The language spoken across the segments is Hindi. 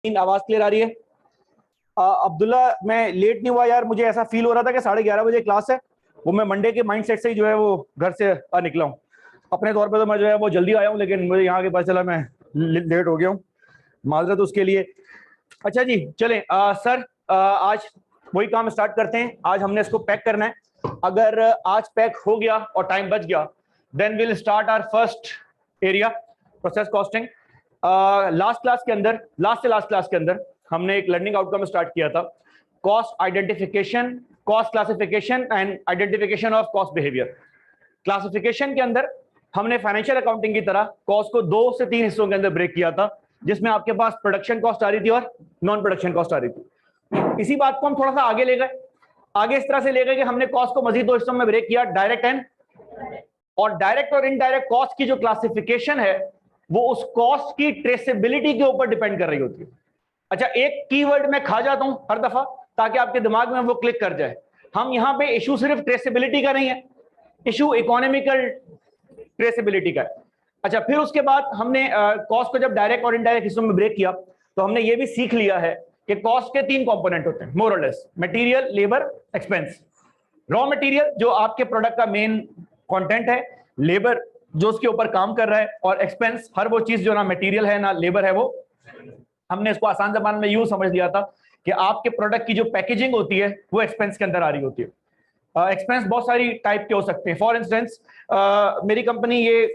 आवाज क्लियर आ रही है? अब्दुल्ला, मैं लेट नहीं हुआ यार, मुझे ऐसा फील हो रहा था कि 11:30 बजे क्लास है। वो मैं मंडे के माइंडसेट से ही जो है वो घर से निकला हूँ। अपने तौर पे तो मैं जो है वो जल्दी आया हूँ, लेकिन मुझे यहाँ के पता चला मैं लेट हो गया हूँ। माजरत उसके लिए। अच्छा जी, चलें। सर, आज वही काम स्टार्ट करते हैं। आज हमने इसको पैक करना है। अगर आज पैक हो गया और टाइम बच गया, then will start our first area, process costing. Last class के अंदर हमने एक लर्निंग आउटकम स्टार्ट किया था, cost identification, cost classification and identification of cost behaviour. Classification के अंदर हमने फाइनेंशियल अकाउंटिंग की तरह कॉस्ट को 2 से 3 हिस्सों के अंदर ब्रेक किया था, जिसमें आपके पास प्रोडक्शन कॉस्ट आ रही थी और नॉन प्रोडक्शन कॉस्ट आ रही थी। इसी बात को हम थोड़ा सा आगे ले गए। आगे इस तरह से ले गए कि हमने कॉस्ट को मजीद 2 हिस्सों में ब्रेक किया, डायरेक्ट एंड और डायरेक्ट और इनडायरेक्ट कॉस्ट की जो क्लासिफिकेशन है वो उस कॉस्ट की ट्रेसेबिलिटी के ऊपर डिपेंड कर रही होती है। अच्छा, एक कीवर्ड मैं खा जाता हूं हर दफा ताकि आपके दिमाग में वो क्लिक कर जाए। हम यहां पे इशू सिर्फ ट्रेसेबिलिटी का नहीं है, इशू इकोनॉमिकल ट्रेसेबिलिटी का है। अच्छा, फिर उसके बाद हमने कॉस्ट को जब डायरेक्ट और इनडायरेक्ट हिस्सों में ब्रेक किया तो हमने ये भी सीख लिया है कि कॉस्ट के 3 कंपोनेंट होते हैं मोर और less: material, labour, expense. Raw material जो आपके प्रोडक्ट का मेन कंटेंट है, लेबर जो उसके ऊपर काम कर रहा है, और एक्सपेंस हर वो चीज जो ना मटेरियल है ना लेबर है। वो हमने इसको आसान जबान में यूं समझ लिया था कि आपके प्रोडक्ट की जो पैकेजिंग होती है वो एक्सपेंस के अंदर आ रही होती है। एक्सपेंस बहुत सारी टाइप के हो सकते हैं। फॉर इंस्टेंस, मेरी कंपनी ये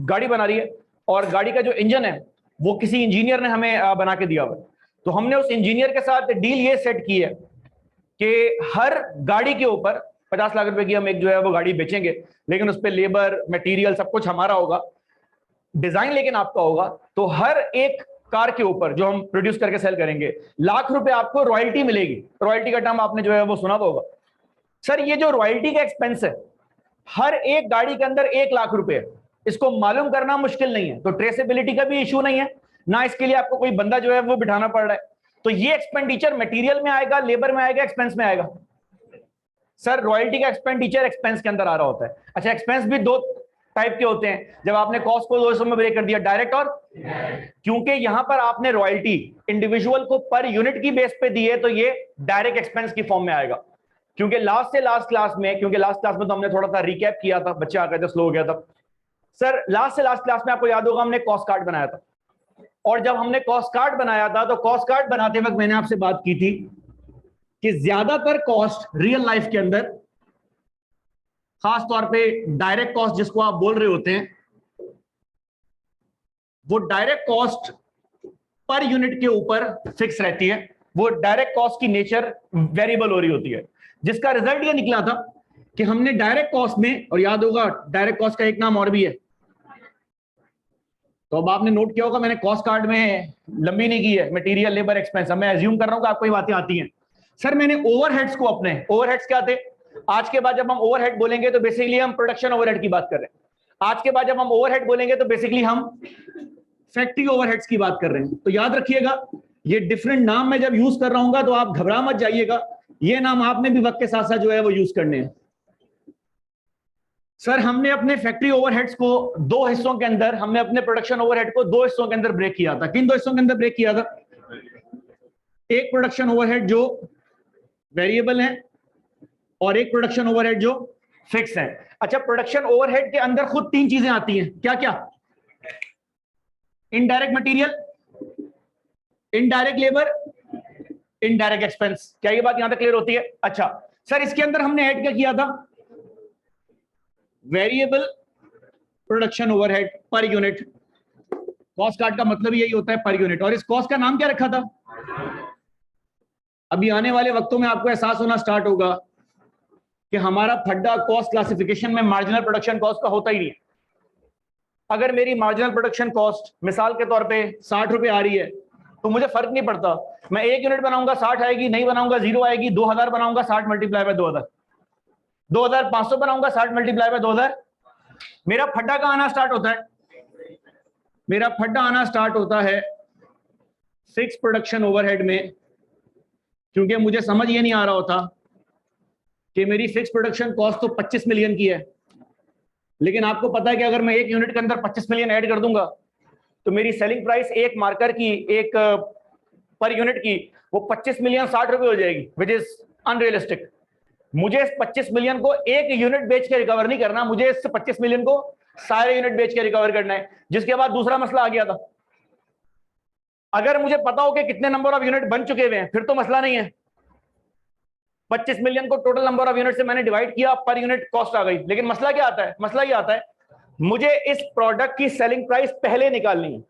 गाड़ी बना रही है और गाड़ी का जो इंजन है वो किसी इंजीनियर ने हमें बना के दिया हुआ है। तो हमने उस इंजीनियर के साथ डील ये सेट की है कि हर गाड़ी के ऊपर 50 लाख रुपए की हम एक जो है वो गाड़ी बेचेंगे, लेकिन उस पर लेबर, मटेरियल सब कुछ हमारा होगा, डिजाइन लेकिन आपका होगा। तो हर एक कार के ऊपर जो हम प्रोड्यूस करके सेल करेंगे, लाख रुपए आपको रॉयल्टी मिलेगी। रॉयल्टी का टर्म आपने जो है वो सुना होगा। सर, ये जो रॉयल्टी का एक्सपेंस है हर एक गाड़ी के अंदर 1 लाख रुपए है। इसको मालूम करना मुश्किल नहीं है, तो ट्रेसेबिलिटी का भी इशू नहीं है ना, इसके लिए आपको कोई बंदा जो है वो बिठाना पड़ रहा है। तो ये एक्सपेंडिचर मटेरियल में आएगा, लेबर में आएगा, एक्सपेंस में आएगा। सर, रॉयल्टी का एक्सपेंडिचर एक्सपेंस के अंदर आ रहा होता है। अच्छा, एक्सपेंस भी 2 टाइप के होते हैं। जब आपने कॉस्ट को 2 हिस्सों में ब्रेक कर दिया, डायरेक्ट और क्योंकि यहां पर आपने रॉयल्टी इंडिविजुअल को पर यूनिट की बेस पे दी है, तो ये डायरेक्ट एक्सपेंस की फॉर्म में आएगा। क्योंकि लास्ट क्लास में तो हमने थोड़ा सा रिकैप किया था, बच्चे आ गए थे, स्लो हो गया था। सर, लास्ट क्लास में आपको याद होगा हमने कॉस्ट कार्ड बनाया था, और जब हमने कॉस्ट कार्ड बनाया था तो कॉस्ट कार्ड बनाते वक्त मैंने आपसे बात की थी कि ज्यादातर कॉस्ट रियल लाइफ के अंदर, खास तौर पे डायरेक्ट कॉस्ट जिसको आप बोल रहे होते हैं, वो डायरेक्ट कॉस्ट पर यूनिट के ऊपर फिक्स रहती है। वो डायरेक्ट कॉस्ट की नेचर वेरिएबल हो रही होती है, जिसका रिजल्ट ये निकला था कि हमने डायरेक्ट कॉस्ट में, और याद होगा डायरेक्ट कॉस्ट का एक नाम और भी है, तो अब आपने नोट किया होगा मैंने कॉस्ट कार्ड में लंबी नहीं की है, मटेरियल, लेबर, एक्सपेंस। मैं एज्यूम कर रहा हूं कि आपको ये बातें आती हैं। सर, मैंने ओवरहेड्स को, अपने ओवरहेड्स क्या थे, आज के बाद जब हम ओवरहेड बोलेंगे तो बेसिकली हम प्रोडक्शन ओवरहेड की बात कर रहे हैं। आज के बाद जब हम ओवरहेड बोलेंगे तो बेसिकली हम फैक्ट्री ओवरहेड्स की बात कर रहे हैं। तो याद रखिएगा, ये डिफरेंट नाम मैं जब यूज कर रहा हूं तो आप घबरा मत जाइएगा, ये नाम आपने भी वक्त के साथ साथ जो है वो यूज करने हैं। सर, हमने अपने फैक्ट्री ओवरहेड्स को 2 हिस्सों के अंदर, हमने अपने प्रोडक्शन ओवरहेड को 2 हिस्सों के अंदर ब्रेक किया था। किन 2 हिस्सों के अंदर ब्रेक किया था? एक प्रोडक्शन ओवरहेड जो वेरिएबल है और एक प्रोडक्शन ओवरहेड जो फिक्स है। अच्छा, प्रोडक्शन ओवरहेड के अंदर खुद 3 चीजें आती हैं, क्या क्या? Indirect material, indirect labour, indirect expense. क्या ये बात यहां तक क्लियर होती है? अच्छा सर, इसके अंदर हमने ऐड क्या किया था? Variable production overhead per unit. Cost card का मतलब यही होता है, पर यूनिट। और इस कॉस्ट का नाम क्या रखा था? अभी आने वाले वक्तों में आपको एहसास होना स्टार्ट होगा कि हमारा फड्डा कॉस्ट क्लासिफिकेशन में मार्जिनल प्रोडक्शन कॉस्ट का होता ही नहीं है। अगर मेरी मार्जिनल प्रोडक्शन कॉस्ट मिसाल के तौर पे 60 रुपए आ रही है तो मुझे फर्क नहीं पड़ता, मैं 1 यूनिट बनाऊंगा 60 आएगी, नहीं बनाऊंगा 0 आएगी। 2000 बनाऊंगा 60 मल्टीप्लाई बाय 2000, 2500 बनाऊंगा 60 मल्टीप्लाई बाय 2000। मेरा फड्डा का आना स्टार्ट होता है, मेरा फड्डा आना स्टार्ट होता है फिक्स प्रोडक्शन ओवरहेड में, क्योंकि मुझे समझ ये नहीं आ रहा होता कि मेरी फिक्स प्रोडक्शन कॉस्ट तो 25 मिलियन की है, लेकिन आपको पता है कि अगर मैं 1 यूनिट के अंदर 25 मिलियन ऐड कर दूंगा तो मेरी सेलिंग प्राइस एक मार्कर की, एक पर यूनिट की, वो 25 मिलियन 60 रुपए हो जाएगी, विच इज अनरियलिस्टिक। मुझे इस 25 मिलियन को एक यूनिट बेच के रिकवर नहीं करना, मुझे इस 25 मिलियन को सारे यूनिट बेच के रिकवर करना है। जिसके बाद दूसरा मसला आ गया था, अगर मुझे पता हो कि कितने नंबर ऑफ यूनिट बन चुके हुए हैं फिर तो मसला नहीं है। 25 मिलियन को टोटल नंबर ऑफ यूनिट से मैंने डिवाइड किया, पर यूनिट कॉस्ट आ गई। लेकिन मसला क्या आता है, मसला ये आता है मुझे इस प्रोडक्ट की सेलिंग प्राइस पहले निकालनी है।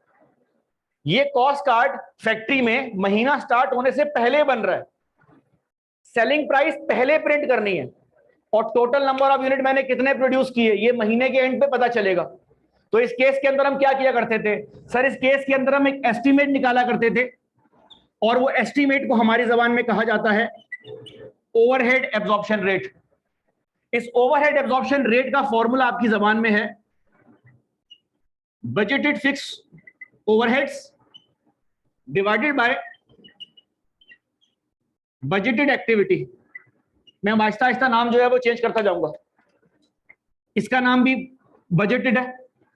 ये कॉस्ट कार्ड फैक्ट्री में महीना स्टार्ट होने से पहले बन रहा है, सेलिंग प्राइस पहले प्रिंट करनी है, और टोटल नंबर ऑफ यूनिट मैंने कितने प्रोड्यूस किए ये महीने के एंड पे पता चलेगा। तो इस केस के अंदर हम क्या किया करते थे सर, इस केस के अंदर हम एक एस्टीमेट निकाला करते थे, और वो एस्टीमेट को हमारी जबान में कहा जाता है ओवरहेड एब्जॉर्प्शन रेट। इस ओवरहेड एब्जॉर्प्शन रेट का फॉर्मूला आपकी जबान में है budgeted fix overheads divided by budgeted activity. मैं आहिस्ता आहिस्ता नाम जो है वो चेंज करता जाऊंगा। इसका नाम भी बजटेड है,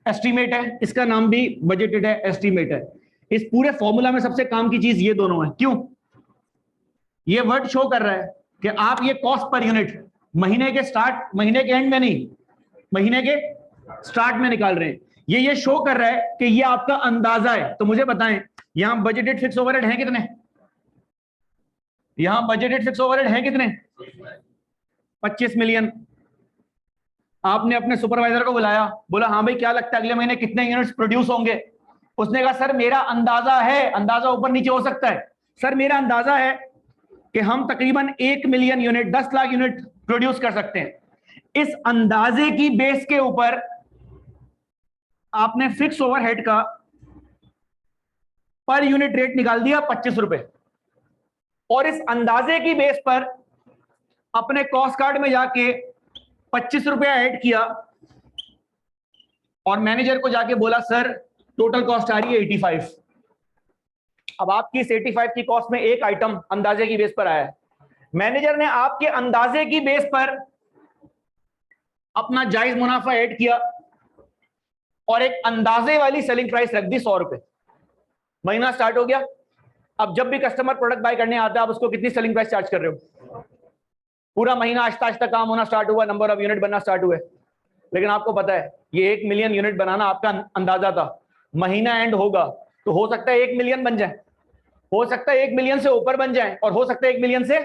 एस्टीमेट है, इसका नाम भी बजटेड है, एस्टीमेट है। इस पूरे फॉर्मूला में सबसे काम की चीज ये दोनों है। क्यों? ये वर्ड शो कर रहा है कि आप ये कॉस्ट पर यूनिट महीने के स्टार्ट, महीने के एंड में नहीं, महीने के स्टार्ट में निकाल रहे हैं। ये शो कर रहा है कि ये आपका अंदाजा है। तो मुझे बताएं, यहां बजटेड फिक्स ओवरहेड है कितने? यहां बजटेड फिक्स ओवरहेड है कितने? 25 मिलियन। आपने अपने सुपरवाइजर को बुलाया, बोला हाँ भाई क्या लगता है अगले महीने कितने यूनिट्स प्रोड्यूस होंगे? उसने कहा सर मेरा अंदाजा है, अंदाजा ऊपर नीचे हो सकता है, सर मेरा अंदाजा है कि हम तकरीबन 1 million unit 10 lakh unit produce कर सकते हैं। इस अंदाजे की बेस के ऊपर आपने फिक्स ओवरहेड का पर यूनिट रेट निकाल दिया 25 रुपए, और इस अंदाजे की बेस पर अपने कॉस्ट कार्ड में जाके 25 रुपया ऐड किया, और मैनेजर को जाके बोला सर टोटल कॉस्ट आ रही है 85। अब आपकी इस 85 की कॉस्ट में एक आइटम अंदाजे की बेस पर आया है, मैनेजर ने आपके अंदाजे की बेस पर अपना जायज मुनाफा ऐड किया और एक अंदाजे वाली सेलिंग प्राइस रख दी 100 रुपए। महीना स्टार्ट हो गया, अब जब भी कस्टमर प्रोडक्ट बाय करने आता है आप उसको कितनी सेलिंग प्राइस चार्ज कर रहे हो? पूरा महीना आहिस्ता आहिस्ता काम होना स्टार्ट हुआ, नंबर ऑफ यूनिट बनना स्टार्ट हुए, लेकिन आपको पता है ये 1 मिलियन यूनिट बनाना आपका अंदाजा था। महीना एंड होगा तो हो सकता है 1 मिलियन बन जाए, हो सकता है 1 मिलियन से ऊपर बन जाए, और हो सकता है 1 मिलियन से।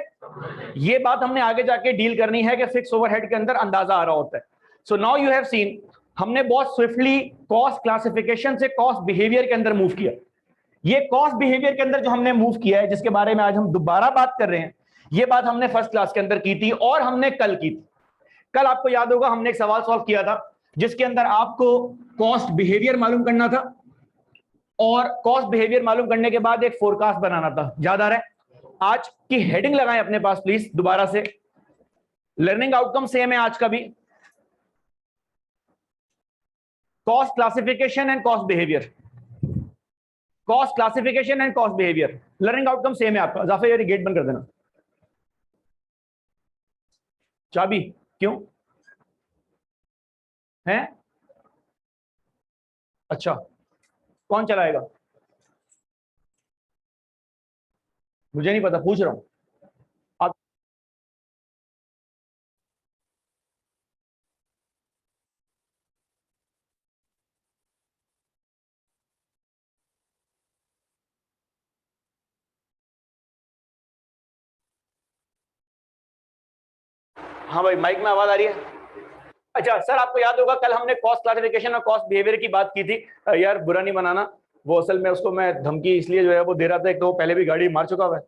ये बात हमने आगे जाके डील करनी है कि फिक्स ओवरहेड के अंदर अंदाजा आ रहा होता है। So now you have seen, हमने बहुत स्विफ्टली कॉस्ट क्लासिफिकेशन से कॉस्ट बिहेवियर के अंदर मूव किया। ये कॉस्ट बिहेवियर के अंदर जो हमने मूव किया है, जिसके बारे में आज हम दोबारा बात कर रहे हैं, ये बात हमने फर्स्ट क्लास के अंदर की थी और हमने कल की थी। कल आपको याद होगा हमने एक सवाल सॉल्व किया था जिसके अंदर आपको कॉस्ट बिहेवियर मालूम करना था, और कॉस्ट बिहेवियर मालूम करने के बाद एक फोरकास्ट बनाना था। याद आ रहा है? आज की हेडिंग लगाएं अपने पास प्लीज दोबारा से, लर्निंग आउटकम सेम है आज का भी, cost classification and cost behaviour, cost classification and cost behaviour, learning outcome same है आपका। जाफर यार गेट बंद कर देना। चाबी क्यों है? अच्छा कौन चलाएगा? मुझे नहीं पता, पूछ रहा हूं। आप हाँ भाई माइक में आवाज आ रही है? अच्छा सर आपको याद होगा कल हमने कॉस्ट क्लासिफिकेशन और कॉस्ट बिहेवियर की बात की थी। यार बुरा नहीं बनाना, वो असल में उसको मैं धमकी इसलिए जो है वो दे रहा था, एक तो वो पहले भी गाड़ी मार चुका हुआ है,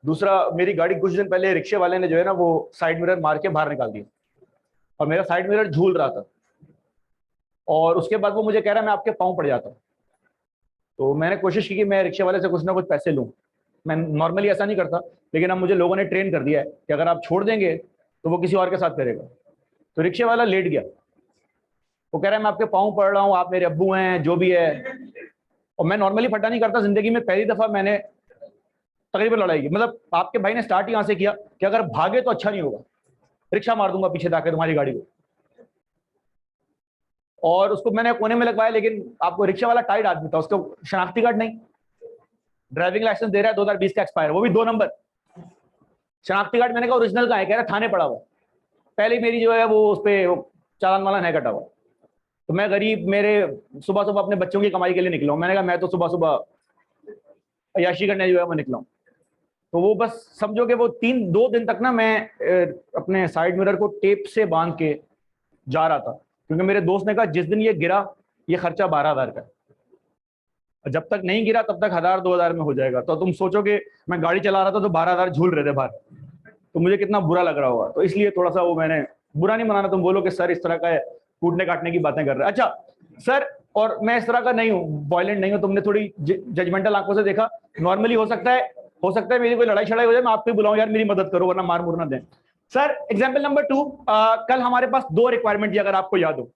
दूसरा मेरी गाड़ी कुछ दिन पहले रिक्शे वाले ने जो है ना वो साइड मिरर मार के बाहर निकाल दिया, और मेरा साइड मिरर झूल रहा था, और उसके बाद वो मुझे कह रहा है मैं आपके पाँव पड़ जाता हूँ। तो मैंने कोशिश की कि मैं रिक्शे वाले से कुछ ना कुछ पैसे लूँ। मैं नॉर्मली ऐसा नहीं करता, लेकिन अब मुझे लोगों ने ट्रेन कर दिया है कि अगर आप छोड़ देंगे तो वो किसी और के साथ करेगा। तो रिक्शे वाला लेट गया, वो कह रहा है मैं आपके पाँव पड़ रहा हूँ, आप मेरे अब्बू हैं जो भी है। और मैं नॉर्मली फटा नहीं करता, जिंदगी में पहली दफा मैंने तकरीबन लड़ाई की, मतलब आपके भाई ने स्टार्ट यहाँ से किया कि अगर भागे तो अच्छा नहीं होगा, रिक्शा मार दूंगा पीछे जाकर तुम्हारी गाड़ी को, और उसको मैंने कोने में लगवाया। लेकिन आपको रिक्शा वाला टाइट आदमी था, उसको शनाख्ती कार्ड नहीं, ड्राइविंग लाइसेंस दे रहा है 2020 का एक्सपायर, वो भी 2 नंबर। शनाख्ती कार्ड मैंने कहा ओरिजिनल का है, कह रहा थाने पड़ा हुआ। पहले मेरी जो है वो उस पर चालान वाला नहीं कटा हुआ। तो मैं गरीब, मेरे सुबह सुबह अपने बच्चों की कमाई के लिए निकला हूं। मैंने कहा मैं तो सुबह सुबह अय्याशी करने जो है मैं निकला हूं। तो वो बस समझो कि वो 2 दिन तक ना मैं अपने साइड मिरर को टेप से बांध के जा रहा था, क्योंकि मेरे दोस्त ने कहा जिस दिन ये गिरा ये खर्चा 12,000 का है, जब तक नहीं गिरा तब तक 1,000-2,000 में हो जाएगा। तो तुम सोचो कि मैं गाड़ी चला रहा था तो 12,000 झूल रहे थे बाहर, तो मुझे कितना बुरा लग रहा होगा। तो इसलिए थोड़ा सा वो, मैंने बुरा नहीं मनाना, तुम बोलो कि सर इस तरह का है, कूटने काटने की बातें कर रहे हैं। अच्छा सर, और मैं इस तरह का नहीं हूँ, वायलेंट नहीं हूँ, तुमने थोड़ी जजमेंटल आंखों से देखा। नॉर्मली हो सकता है मेरी कोई लड़ाई शड़ाई हो जाए, मैं आपको बुलाऊं यार मेरी मदद करो वरना मार मुर ना दें। सर एग्जाम्पल नंबर 2, कल हमारे पास 2 रिक्वायरमेंट थी अगर आपको याद हो।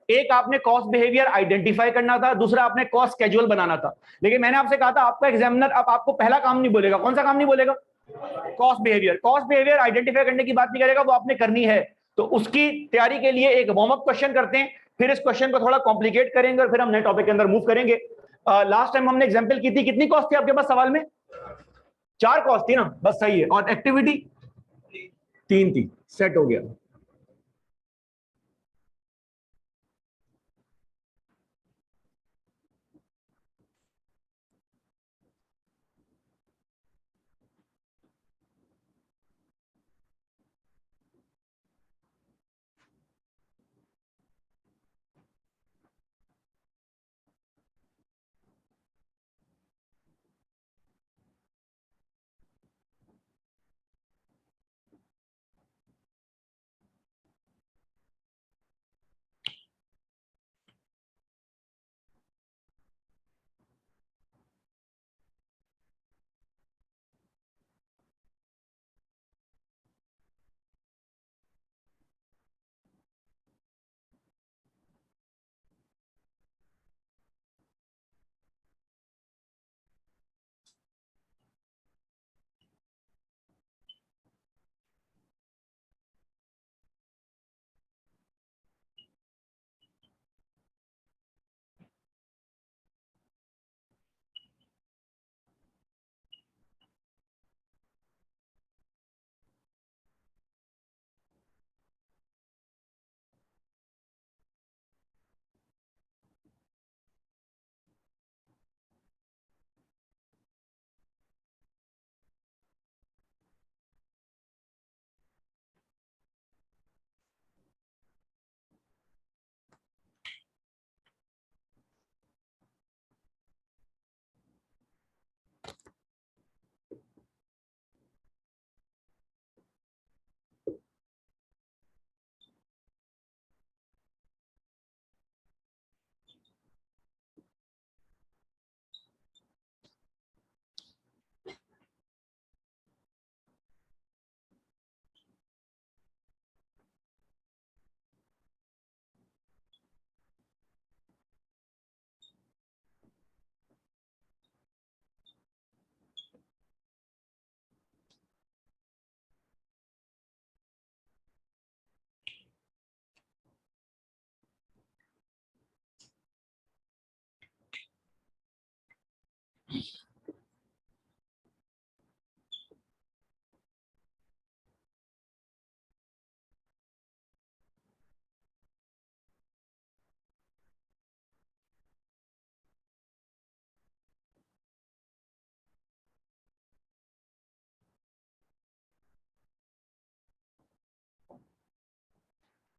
एक आपने कॉस्ट बिहेवियर आइडेंटिफाई करना था, दूसरा आपने कॉस्ट स्केड्यूल बनाना था। लेकिन मैंने आपसे कहा था आपका एग्जामिनर अब आपको पहला काम नहीं बोलेगा। कौन सा काम नहीं बोलेगा? Cost behaviour. Cost behaviour identify करने की बात नहीं करेगा, वो आपने करनी है। तो उसकी तैयारी के लिए एक वार्म अप क्वेश्चन करते हैं, फिर इस क्वेश्चन को थोड़ा कॉम्प्लिकेट करेंगे और फिर हम नए टॉपिक के अंदर मूव करेंगे। लास्ट टाइम हमने एग्जांपल की थी, कितनी कॉस्ट थी आपके पास सवाल में? 4 कॉस्ट थी ना, बस सही है। और एक्टिविटी 3 थी, सेट हो गया।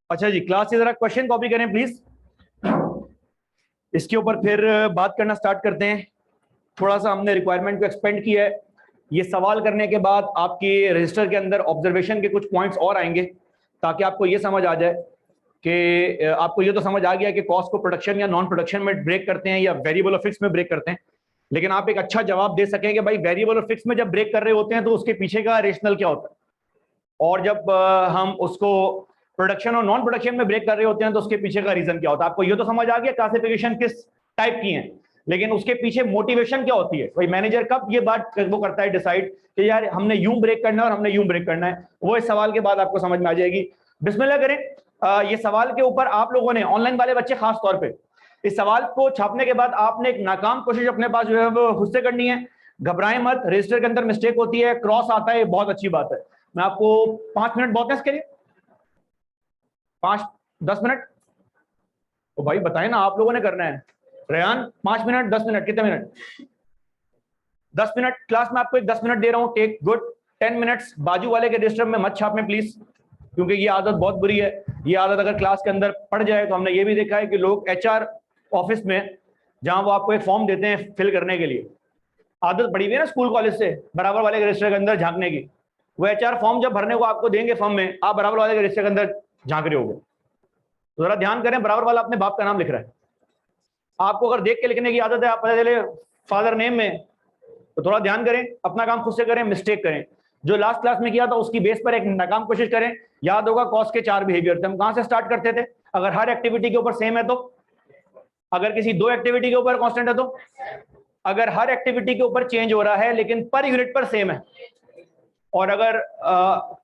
अच्छा जी, क्लास से जरा क्वेश्चन कॉपी करें प्लीज, इसके ऊपर फिर बात करना स्टार्ट करते हैं। थोड़ा सा हमने रिक्वायरमेंट को एक्सपेंड किया है। ये सवाल करने के बाद आपके रजिस्टर के अंदर ऑब्जर्वेशन के कुछ पॉइंट्स और आएंगे, ताकि आपको ये समझ आ जाए कि आपको ये तो समझ आ गया कि कॉस्ट को प्रोडक्शन या नॉन प्रोडक्शन में ब्रेक करते हैं या वेरिएबल और फिक्स में ब्रेक करते हैं। लेकिन आप एक अच्छा जवाब दे सकें कि भाई वेरिएबल और फिक्स में जब ब्रेक कर रहे होते हैं तो उसके पीछे का रेशनल क्या होता है, और जब हम उसको प्रोडक्शन और नॉन प्रोडक्शन में ब्रेक कर रहे होते हैं तो उसके पीछे का रीजन क्या होता है। आपको ये तो समझ आ गया क्लासिफिकेशन किस टाइप की है, लेकिन उसके पीछे मोटिवेशन क्या होती है। भाई मैनेजर कब ये बात वो करता है डिसाइड कि यार हमने यूं ब्रेक करना है और हमने यूं ब्रेक करना है, वो इस सवाल के बाद आपको समझ में आ जाएगी। बिस्मिल्लाह करें। ये सवाल के ऊपर आप लोगों ने, ऑनलाइन वाले बच्चे खास तौर पे, इस सवाल को छापने के बाद आपने एक नाकाम कोशिश अपने पास जो है वो खुद से करनी है। घबराएं मत, रजिस्टर के अंदर मिस्टेक होती है, क्रॉस आता है, ये बहुत अच्छी बात है। मैं आपको 5 मिनट बहुत है इसके लिए, 5-10 मिनट। तो भाई बताएं ना, आप लोगों ने करना है। रेहान 5 मिनट 10 मिनट, कितने मिनट? 10 मिनट। क्लास में आपको एक 10 मिनट दे रहा हूं, टेक गुड 10 मिनट्स। बाजू वाले के रजिस्टर में मत छापें प्लीज, क्योंकि ये आदत बहुत बुरी है। ये आदत अगर क्लास के अंदर पड़ जाए तो हमने ये भी देखा है कि लोग एचआर ऑफिस में, जहां वो आपको एक फॉर्म देते हैं फिल करने के लिए, आदत पड़ी हुई है ना स्कूल कॉलेज से बराबर वाले के रजिस्टर के अंदर झांकने की। वो एचआर फॉर्म जब भरने को आपको देंगे फॉर्म में, आप बराबर वाले के रजिस्टर के अंदर झांक रहे होगे। तो जरा ध्यान करें, बराबर वाला अपने बाप का नाम लिख रहा है। आपको अगर देख के लिखने की आदत है, आप पता चले फादर नेम में, तो थोड़ा ध्यान करें, अपना काम खुद से करें, मिस्टेक करें। जो लास्ट क्लास में किया था उसकी बेस पर एक नाकाम कोशिश करें। याद होगा कॉस के 4 बिहेवियर थे, हम कहां से स्टार्ट करते थे? अगर हर एक्टिविटी के ऊपर सेम है तो, अगर किसी 2 एक्टिविटी के ऊपर कांस्टेंट है तो, अगर हर एक्टिविटी के ऊपर चेंज हो रहा है लेकिन पर यूनिट पर सेम है, और अगर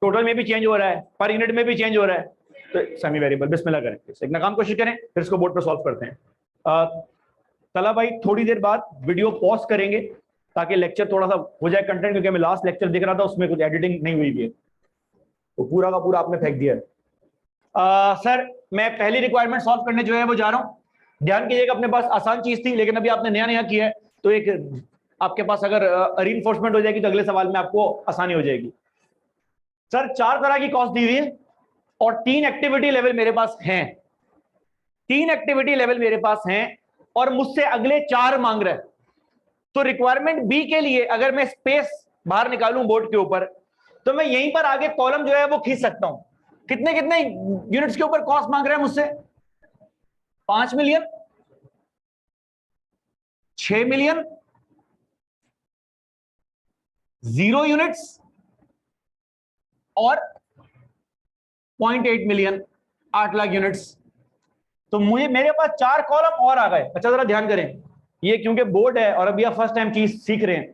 टोटल में भी चेंज हो रहा है, पर यूनिट में भी चेंज हो रहा है, तो सेमी वेरिएबल। बिस्मिल्लाह करें, एक नाकाम कोशिश करें, फिर इसको बोर्ड पर सॉल्व करते हैं। तला भाई थोड़ी देर बाद वीडियो पॉज करेंगे ताकि लेक्चर थोड़ा सा हो जाए कंटेंट, क्योंकि मैं लास्ट लेक्चर देख रहा था उसमें कुछ एडिटिंग नहीं हुई है, तो पूरा का पूरा आपने फेंक दिया है। सर मैं पहली रिक्वायरमेंट सॉल्व करने जो है वो जा रहा हूं। ध्यान कीजिएगा, अपने पास आसान चीज थी लेकिन अभी आपने नया नया किया है, तो एक आपके पास अगर रीइंफोर्समेंट हो जाएगी तो अगले सवाल में आपको आसानी हो जाएगी। सर 4 तरह की कॉस्ट दी हुई है और 3 एक्टिविटी लेवल मेरे पास हैं, 3 एक्टिविटी लेवल मेरे पास हैं और मुझसे अगले 4 मांग रहे हैं। तो रिक्वायरमेंट बी के लिए अगर मैं स्पेस बाहर निकालूं बोर्ड के ऊपर, तो मैं यहीं पर आगे कॉलम जो है वो खींच सकता हूं। कितने कितने यूनिट्स के ऊपर कॉस्ट मांग रहे हैं मुझसे? 5 मिलियन, 6 मिलियन, 0 यूनिट्स और 0.8 मिलियन, 8 लाख यूनिट्स। तो मुझे मेरे पास 4 कॉलम और आ गए। अच्छा जरा ध्यान करें, ये क्योंकि बोर्ड है और अभी आप फर्स्ट टाइम चीज सीख रहे हैं,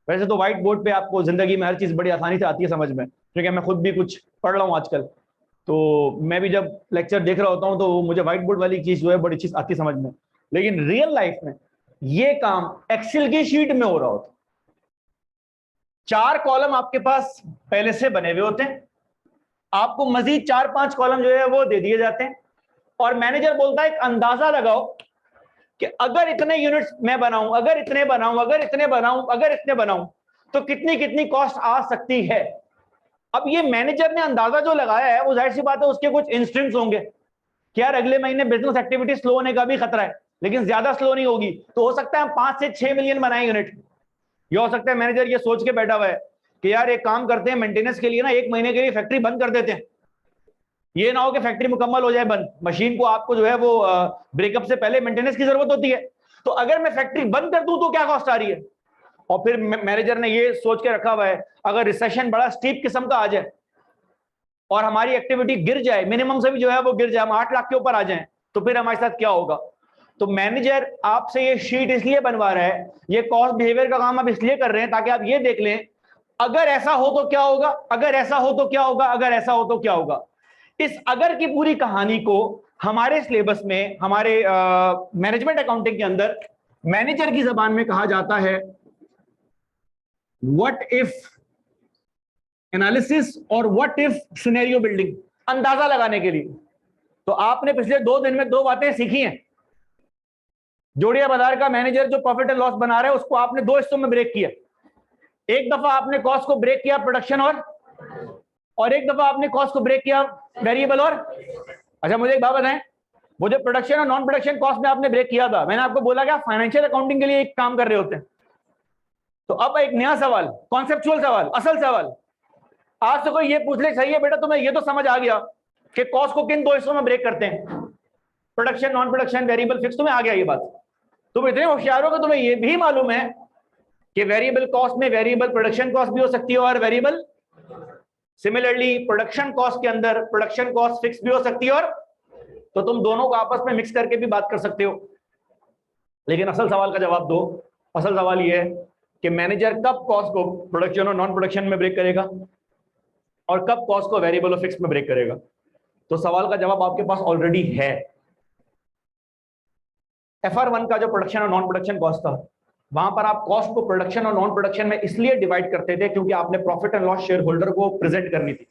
वैसे तो व्हाइट बोर्ड पे आपको जिंदगी में हर चीज बड़ी आसानी से आती है समझ में, क्योंकि मैं खुद भी कुछ पढ़ रहा हूं आजकल, तो मैं भी जब लेक्चर देख रहा होता हूं तो मुझे व्हाइट बोर्ड वाली चीज जो है बड़ी चीज आती समझ में। लेकिन रियल लाइफ में ये काम एक्सेल की शीट में हो रहा होता। 4 कॉलम आपके पास पहले से बने हुए होते हैं, आपको मजीद 4-5 कॉलम जो है वो दे दिए जाते हैं, और मैनेजर बोलता है एक अंदाजा लगाओ कि अगर इतने यूनिट्स मैं बनाऊं, अगर इतने बनाऊं, अगर इतने बनाऊं, अगर इतने बनाऊं, तो कितनी कितनी कॉस्ट आ सकती है। अब ये मैनेजर ने अंदाजा जो लगाया है वो जाहिर सी बात है उसके कुछ इंस्टेंट्स होंगे कि यार अगले महीने बिजनेस एक्टिविटी स्लो होने का भी खतरा है, लेकिन ज्यादा स्लो नहीं होगी, तो हो सकता है हम 5 से 6 मिलियन बनाए यूनिट। ये हो सकता है मैनेजर ये सोच के बैठा हुआ है कि यार एक काम करते हैं, मेंटेनेंस के लिए ना 1 महीने के लिए फैक्ट्री बंद कर देते हैं, ये ना हो कि फैक्ट्री मुकम्मल हो जाए बंद, मशीन को आपको जो है वो ब्रेकअप से पहले मेंटेनेंस की जरूरत होती है, तो अगर मैं फैक्ट्री बंद कर दूं तो क्या कॉस्ट आ रही है। और फिर मैनेजर ने ये सोच के रखा हुआ है अगर रिसेशन बड़ा स्टीप किस्म का आ जाए और हमारी एक्टिविटी गिर जाए, मिनिमम से भी जो है वो गिर जाए, हम 8 लाख के ऊपर आ जाएं, तो फिर हमारे साथ क्या होगा। तो मैनेजर आपसे ये शीट इसलिए बनवा रहा है, ये कॉस्ट बिहेवियर का काम आप इसलिए कर रहे हैं ताकि आप ये देख लें अगर ऐसा हो तो क्या होगा, अगर ऐसा हो तो क्या होगा, अगर ऐसा हो तो क्या होगा। इस अगर की पूरी कहानी को हमारे सिलेबस में, हमारे मैनेजमेंट अकाउंटिंग के अंदर मैनेजर की जबान में कहा जाता है व्हाट इफ एनालिसिस और व्हाट इफ सिनेरियो बिल्डिंग, अंदाजा लगाने के लिए। तो आपने पिछले 2 दिन में 2 बातें सीखी हैं। जोड़िया बाजार का मैनेजर जो प्रॉफिट एंड लॉस बना रहा है उसको आपने 2 हिस्सों में ब्रेक किया। एक दफा आपने कॉस्ट को ब्रेक किया प्रोडक्शन और एक दफा आपने कॉस्ट को ब्रेक किया वेरिएबल और। अच्छा मुझे एक बात बताएं, वो जो प्रोडक्शन और नॉन प्रोडक्शन कॉस्ट में आपने ब्रेक किया था, मैंने आपको बोला कि आप फाइनेंशियल अकाउंटिंग के लिए एक काम कर रहे होते हैं। तो अब एक नया सवाल, कॉन्सेप्चुअल सवाल, असल सवाल, आज से कोई ये पूछ ले सही है बेटा तुम्हें ये तो समझ आ गया कि कॉस्ट को किन 2 हिस्सों में ब्रेक करते हैं, production, non production, variable, fix, तुम्हें आ गया ये बात। तुम इतने होशियार हो कि तुम्हें ये भी मालूम है कि वेरिएबल कॉस्ट में वेरिएबल प्रोडक्शन कॉस्ट भी हो सकती है और वेरिएबल सिमिलरली प्रोडक्शन कॉस्ट के अंदर प्रोडक्शन कॉस्ट फिक्स भी हो सकती है, और तो तुम दोनों को आपस में मिक्स करके भी बात कर सकते हो। लेकिन असल सवाल का जवाब दो। असल सवाल ये है कि मैनेजर कब कॉस्ट को प्रोडक्शन और नॉन प्रोडक्शन में ब्रेक करेगा और कब कॉस्ट को वेरिएबल और फिक्स में ब्रेक करेगा। तो सवाल का जवाब आपके पास ऑलरेडी है। FR1 का जो प्रोडक्शन और नॉन प्रोडक्शन कॉस्ट था वहां पर आप कॉस्ट को प्रोडक्शन और नॉन प्रोडक्शन में इसलिए डिवाइड करते थे क्योंकि आपने profit and loss share holder को प्रेजेंट करनी थी।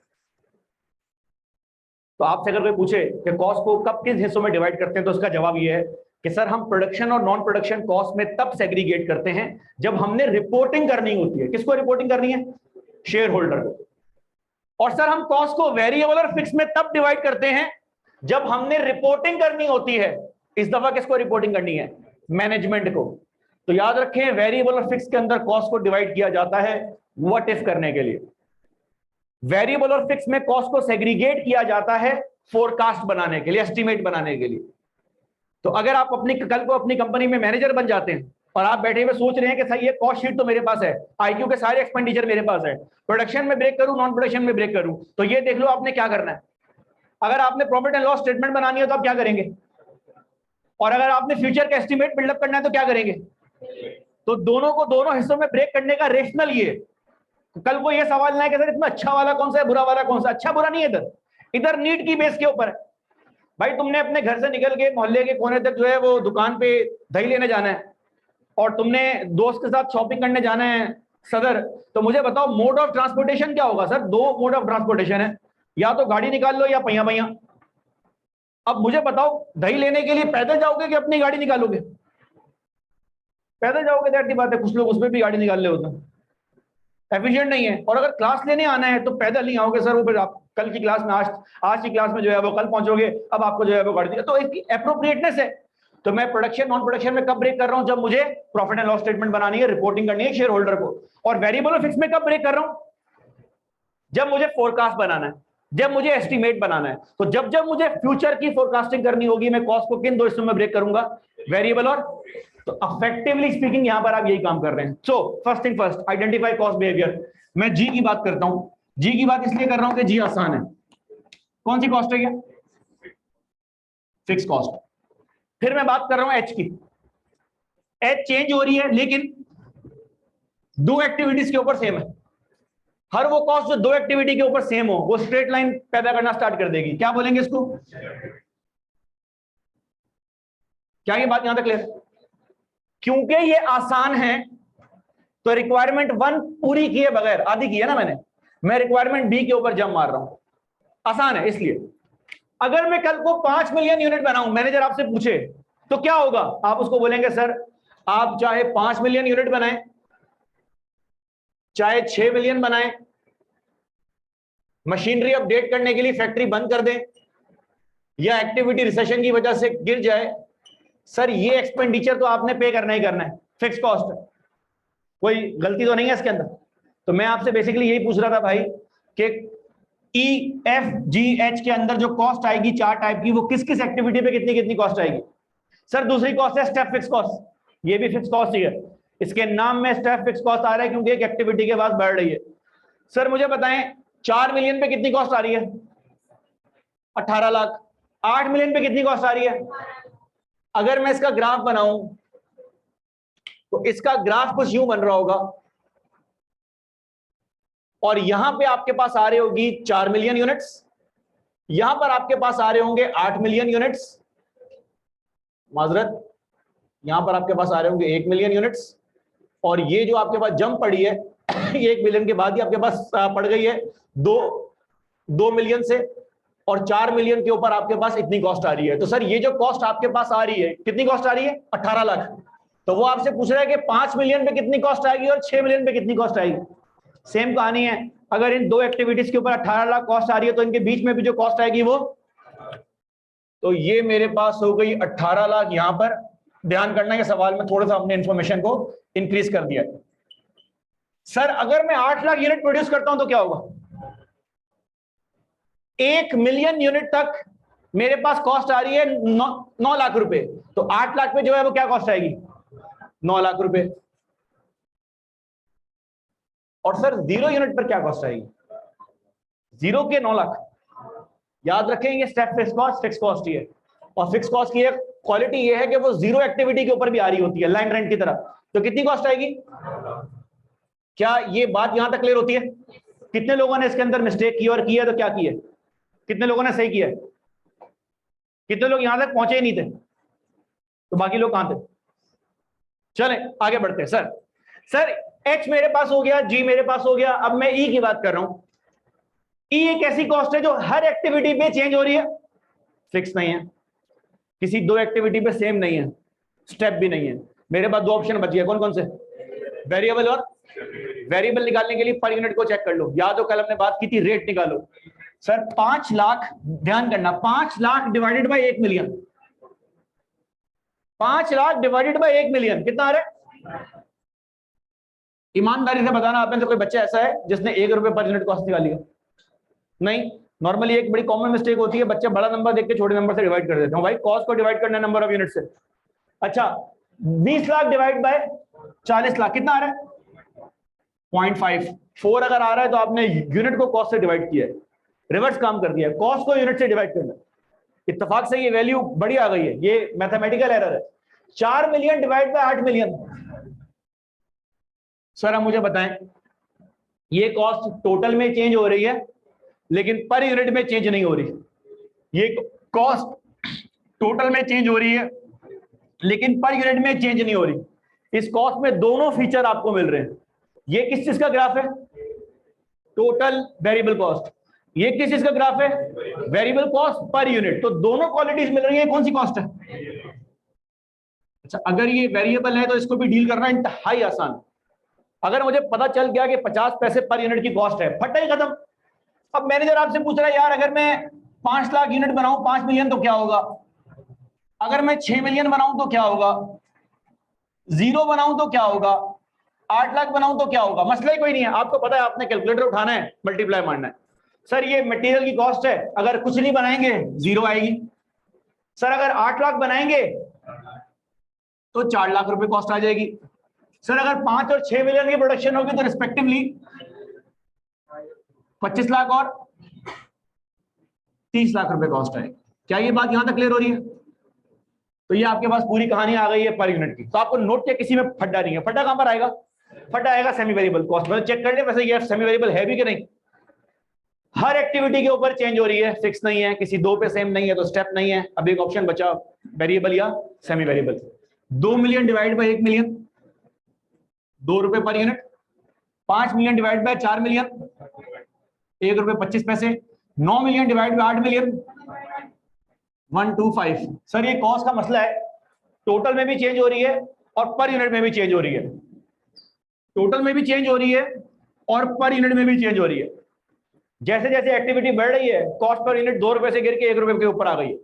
तो आपसे अगर कोई पूछे कि कॉस्ट को कब किस हिस्सों में डिवाइड करते हैं, तो उसका जवाब ये है कि सर हम प्रोडक्शन और नॉन प्रोडक्शन कॉस्ट में तब सेग्रीगेट करते हैं जब हमने रिपोर्टिंग करनी होती है। किसको रिपोर्टिंग करनी है? शेयर होल्डर को। और सर हम कॉस्ट को वेरिएबल और फिक्स में तब डिवाइड करते हैं जब हमने रिपोर्टिंग करनी होती है। इस दफा किसको रिपोर्टिंग करनी है? मैनेजमेंट को। तो याद रखें, वेरिएबल और फिक्स के अंदर कॉस्ट को डिवाइड किया जाता है व्हाट इफ करने के लिए। वेरिएबल और फिक्स में कॉस्ट को सेग्रीगेट किया जाता है फोरकास्ट बनाने के लिए, एस्टिमेट बनाने के लिए। तो अगर आप कल को अपनी कंपनी में मैनेजर बन जाते हैं और आप बैठे हुए सोच रहे हैं कि सही ये कॉस्ट शीट तो मेरे पास है, आईक्यू के सारे एक्सपेंडिचर मेरे पास है, प्रोडक्शन में ब्रेक करूं नॉन प्रोडक्शन में ब्रेक करूं, तो ये देख लो आपने क्या करना है। अगर आपने प्रॉफिट एंड लॉस स्टेटमेंट बनानी है तो आप क्या करेंगे, और अगर आपने फ्यूचर का एस्टिमेट बिल्डअप करना है तो क्या करेंगे। तो दोनों को दोनों हिस्सों में ब्रेक करने का रेशनल ये। तो कल को ये सवाल ना है कि सर इसमें अच्छा वाला कौन सा है, बुरा वाला कौन सा। अच्छा बुरा नहीं है, इधर नीड की बेस के ऊपर है। भाई तुमने अपने घर से निकल के मोहल्ले के कोने तक जो है वो दुकान पे दही लेने जाना है, और तुमने दोस्त के साथ शॉपिंग करने जाना है सदर, तो मुझे बताओ मोड ऑफ ट्रांसपोर्टेशन क्या होगा। सर दो मोड ऑफ ट्रांसपोर्टेशन है, या तो गाड़ी निकाल लो या पहिया पहिया। अब मुझे बताओ दही लेने के लिए पैदल जाओगे कि अपनी गाड़ी निकालोगे? पैदल जाओगे, दैट दी बात है। कुछ लोग उसमें भी गाड़ी निकाल ले होते हैं, एफिशिएंट नहीं है। और अगर क्लास लेने आना है तो पैदल नहीं आओगे सर, वो फिर आप कल की क्लास में आज की क्लास में जो है वो कल पहुंचोगे, अब आपको जो है वो गाड़ी। तो एक एप्रोप्रिएटनेस है। तो मैं प्रोडक्शन नॉन प्रोडक्शन में कब ब्रेक कर रहा हूं? जब मुझे प्रॉफिट एंड लॉस स्टेटमेंट बनानी है, रिपोर्टिंग करनी है शेयर होल्डर को। और वेरिएबल और फिक्स में कब ब्रेक कर रहा हूं? जब मुझे फोरकास्ट बनाना है, जब मुझे एस्टिमेट बनाना है। तो जब जब मुझे फ्यूचर की फोरकास्टिंग करनी होगी, मैं कॉस्ट को किन दो हिस्सों में ब्रेक करूंगा? वेरिएबल और। तो अफेक्टिवली स्पीकिंग यहां पर आप यही काम कर रहे हैं। So first thing first, identify cost behaviour. मैं जी की बात करता हूं। जी की बात इसलिए कर रहा हूं कि जी आसान है। कौन सी कॉस्ट है? Fix cost. फिर मैं बात कर रहा हूं एच की। एच चेंज हो रही है, लेकिन दो एक्टिविटीज के ऊपर सेम है। हर वो कॉस्ट जो दो एक्टिविटी के ऊपर सेम हो, वो स्ट्रेट लाइन पैदा करना स्टार्ट कर देगी। क्या बोलेंगे इसको? क्या ये बात यहां तक क्लियर? क्योंकि ये आसान है, तो रिक्वायरमेंट 1 पूरी किए बगैर, आधी की है ना मैंने, मैं रिक्वायरमेंट बी के ऊपर जंप मार रहा हूं। आसान है इसलिए। अगर मैं कल को 5 मिलियन यूनिट बनाऊं, मैनेजर आपसे पूछे तो क्या होगा? आप उसको बोलेंगे सर आप चाहे 5 मिलियन यूनिट बनाएं, चाहे 6 मिलियन बनाएं, मशीनरी अपडेट करने के लिए फैक्ट्री बंद कर दें, या एक्टिविटी रिसेशन की वजह से गिर जाए, सर ये एक्सपेंडिचर तो आपने पे करना ही करना है। फिक्स कॉस्ट है, कोई गलती तो नहीं है इसके अंदर। तो मैं आपसे बेसिकली यही पूछ रहा था भाई कि ई एफ जी एच के अंदर जो कॉस्ट आएगी 4 टाइप की, वो किस किस एक्टिविटी पे कितनी कितनी कॉस्ट आएगी। सर दूसरी कॉस्ट है स्टेप फिक्स कॉस्ट। ये भी फिक्स कॉस्ट ही है, इसके नाम में स्टेप फिक्स कॉस्ट आ रहा है क्योंकि एक एक्टिविटी के बाद बढ़ रही है। सर मुझे बताएं 4 मिलियन पे कितनी कॉस्ट आ रही है? 18 लाख। 8 मिलियन पे कितनी कॉस्ट आ रही है? अगर मैं इसका ग्राफ बनाऊं तो इसका ग्राफ कुछ यूं बन रहा होगा, और यहां पे आपके पास आ रही होगी 4 मिलियन यूनिट्स, यहां पर आपके पास आ रहे होंगे 8 मिलियन यूनिट्स, माजरत यहां पर आपके पास आ रहे होंगे 1 मिलियन यूनिट्स, और ये जो आपके पास जंप पड़ी है ये 1 मिलियन के बाद ही आपके पास पड़ गई है 2 मिलियन से, और 4 मिलियन के ऊपर आपके पास इतनी कॉस्ट आ रही है। तो सर ये जो कॉस्ट आपके पास आ रही है, कितनी कॉस्ट आ रही है? 18 लाख। तो वो आपसे पूछ रहा है कि 5 मिलियन पे कितनी कॉस्ट आएगी और 6 मिलियन पे कितनी कॉस्ट आएगी। सेम कहानी है, अगर इन दो एक्टिविटीज के ऊपर 18 लाख कॉस्ट आ रही है तो इनके बीच में भी जो कॉस्ट आएगी वो, तो ये मेरे पास हो गई 18 लाख। यहां पर ध्यान करना है, सवाल में थोड़ा सा हमने इंफॉर्मेशन को इंक्रीज कर दिया। सर अगर मैं 8 लाख यूनिट प्रोड्यूस करता हूं तो क्या होगा? 1 मिलियन यूनिट तक मेरे पास कॉस्ट आ रही है 9 लाख रुपए, तो 8 लाख पे जो है वो क्या कॉस्ट आएगी? 9 लाख रुपए। और सर 0 यूनिट पर क्या कॉस्ट आएगी? 0 के 9 लाख। याद रखेंगे स्टेप फिक्स कॉस्ट ही है, और फिक्स कॉस्ट की एक क्वालिटी ये है कि वो 0 एक्टिविटी के ऊपर भी आ रही होती है, लाइन रेंट की तरह। तो कितनी कॉस्ट आएगी? क्या ये बात यहां तक क्लियर होती है? कितने लोगों ने इसके अंदर मिस्टेक की, और किया तो क्या किया? कितने लोगों ने सही किया? कितने लोग यहां तक पहुंचे ही नहीं थे? तो बाकी लोग कहां थे? चलें आगे बढ़ते हैं। सर एच मेरे पास हो गया, जी मेरे पास हो गया, अब मैं ई की बात कर रहा हूं। ई एक ऐसी कॉस्ट है जो हर एक्टिविटी पे चेंज हो रही है, फिक्स नहीं है, किसी दो एक्टिविटी पे सेम नहीं है, स्टेप भी नहीं है। मेरे पास दो ऑप्शन बच गए, कौन कौन से? वेरिएबल और वेरिएबल निकालने के लिए पर यूनिट को चेक कर लो, या तो कल हमने बात की थी रेट निकालो। सर 5 लाख, ध्यान करना, 5 lakh divided by 1 million, 5 lakh divided by 1 million कितना आ रहा है? ईमानदारी से बताना, आप में से कोई बच्चा ऐसा है जिसने 1 रुपए पर यूनिट कॉस्ट निकाली है? नहीं। नॉर्मली एक बड़ी कॉमन मिस्टेक होती है, बच्चे बड़ा नंबर देख के छोटे नंबर से डिवाइड कर देते हैं। भाई कॉस्ट को डिवाइड करना है नंबर ऑफ यूनिट से। अच्छा 20 लाख डिवाइड बाय 40 लाख कितना आ रहा है? 0.5। 4 अगर आ रहा है तो आपने यूनिट को कॉस्ट से डिवाइड किया है, रिवर्स काम कर दिया है, कॉस्ट को यूनिट से डिवाइड करना है। इत्तेफाक से ये वैल्यू बड़ी आ गई है, ये मैथमेटिकल एरर है। 4 million divide by 8 million. Sir अब मुझे बताएं, ये कॉस्ट टोटल में चेंज हो रही है लेकिन पर यूनिट में चेंज नहीं हो रही। ये कॉस्ट टोटल में चेंज हो रही है लेकिन पर यूनिट में चेंज नहीं हो रही। इस कॉस्ट में दोनों फीचर आपको मिल रहे हैं। ये किस चीज का ग्राफ है? Total variable cost. ये किस चीज का ग्राफ है? Variable cost per unit. तो दोनों क्वालिटीज मिल रही है, कौन सी कॉस्ट है? अच्छा अगर ये वेरिएबल है तो इसको भी डील करना इंतहाई आसान। अगर मुझे पता चल गया कि 50 पैसे पर यूनिट की कॉस्ट है, फटा ही खत्म। अब मैनेजर आपसे पूछ रहा है यार अगर मैं 5 लाख यूनिट बनाऊं 5 मिलियन तो क्या होगा, अगर मैं 6 मिलियन बनाऊं तो क्या होगा, 0 बनाऊं तो क्या होगा, 8 लाख बनाऊं तो क्या होगा? मसला ही कोई नहीं है, आपको पता है आपने कैलकुलेटर उठाना है, मल्टीप्लाई मारना है। सर ये मटेरियल की कॉस्ट है, अगर कुछ नहीं बनाएंगे 0 आएगी। सर अगर 8 लाख बनाएंगे तो 4 लाख रुपए कॉस्ट आ जाएगी। सर अगर 5 और 6 मिलियन की प्रोडक्शन होगी तो रिस्पेक्टिवली 25 लाख और 30 लाख रुपए कॉस्ट आएगी। क्या ये बात यहां तक क्लियर हो रही है? तो ये आपके पास पूरी कहानी आ गई है पर यूनिट की। तो आपको नोट के किसी में फड्डा नहीं है। फड्डा कहां पर आएगा? फड्डा आएगा सेमी वेरिएबल कॉस्ट में। चेक कर ले वैसे ये सेमी वेरिएबल है भी कि नहीं। हर एक्टिविटी के ऊपर चेंज हो रही है, फिक्स नहीं है, किसी दो पे सेम नहीं है तो स्टेप नहीं है। अब एक ऑप्शन बचा, वेरिएबल या semi variable. 2 million divide by 1 million 2 रुपए per unit. 5 million divide by 4 million 1 रुपए 25 पैसे। 9 million divide by 8 million 125। Sir ये कॉस्ट का मसला है, टोटल में भी चेंज हो रही है और पर यूनिट में भी चेंज हो रही है। टोटल में भी चेंज हो रही है और पर यूनिट में भी चेंज हो रही है। जैसे जैसे एक्टिविटी बढ़ रही है कॉस्ट पर यूनिट 2 रुपए से गिर के 1 रुपए के ऊपर आ गई है।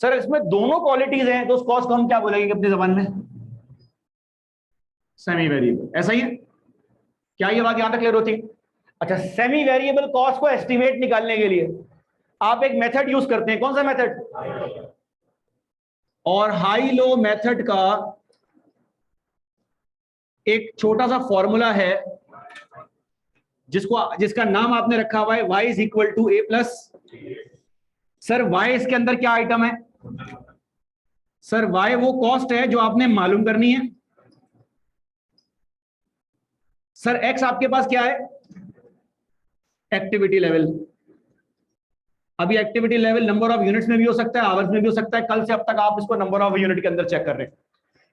सर इसमें दोनों क्वालिटीज हैं तो उस कॉस्ट को हम क्या बोलेंगे अपनी जबान में? Semi variable. ऐसा ही है क्या? ये बात यहां तक क्लियर होती? अच्छा सेमी वेरिएबल कॉस्ट को एस्टिमेट निकालने के लिए आप एक मेथड यूज करते हैं, कौन सा मेथड? और हाई लो मेथड का एक छोटा सा फॉर्मूला है जिसका नाम आपने रखा हुआ है y is equal to A plus. Sir y इसके अंदर क्या आइटम है? सर y वो कॉस्ट है जो आपने मालूम करनी है। सर x आपके पास क्या है? Activity level. अभी activity level number of units में भी हो सकता है, आवर्स में भी हो सकता है। कल से अब तक आप इसको नंबर ऑफ यूनिट के अंदर चेक कर रहे हैं।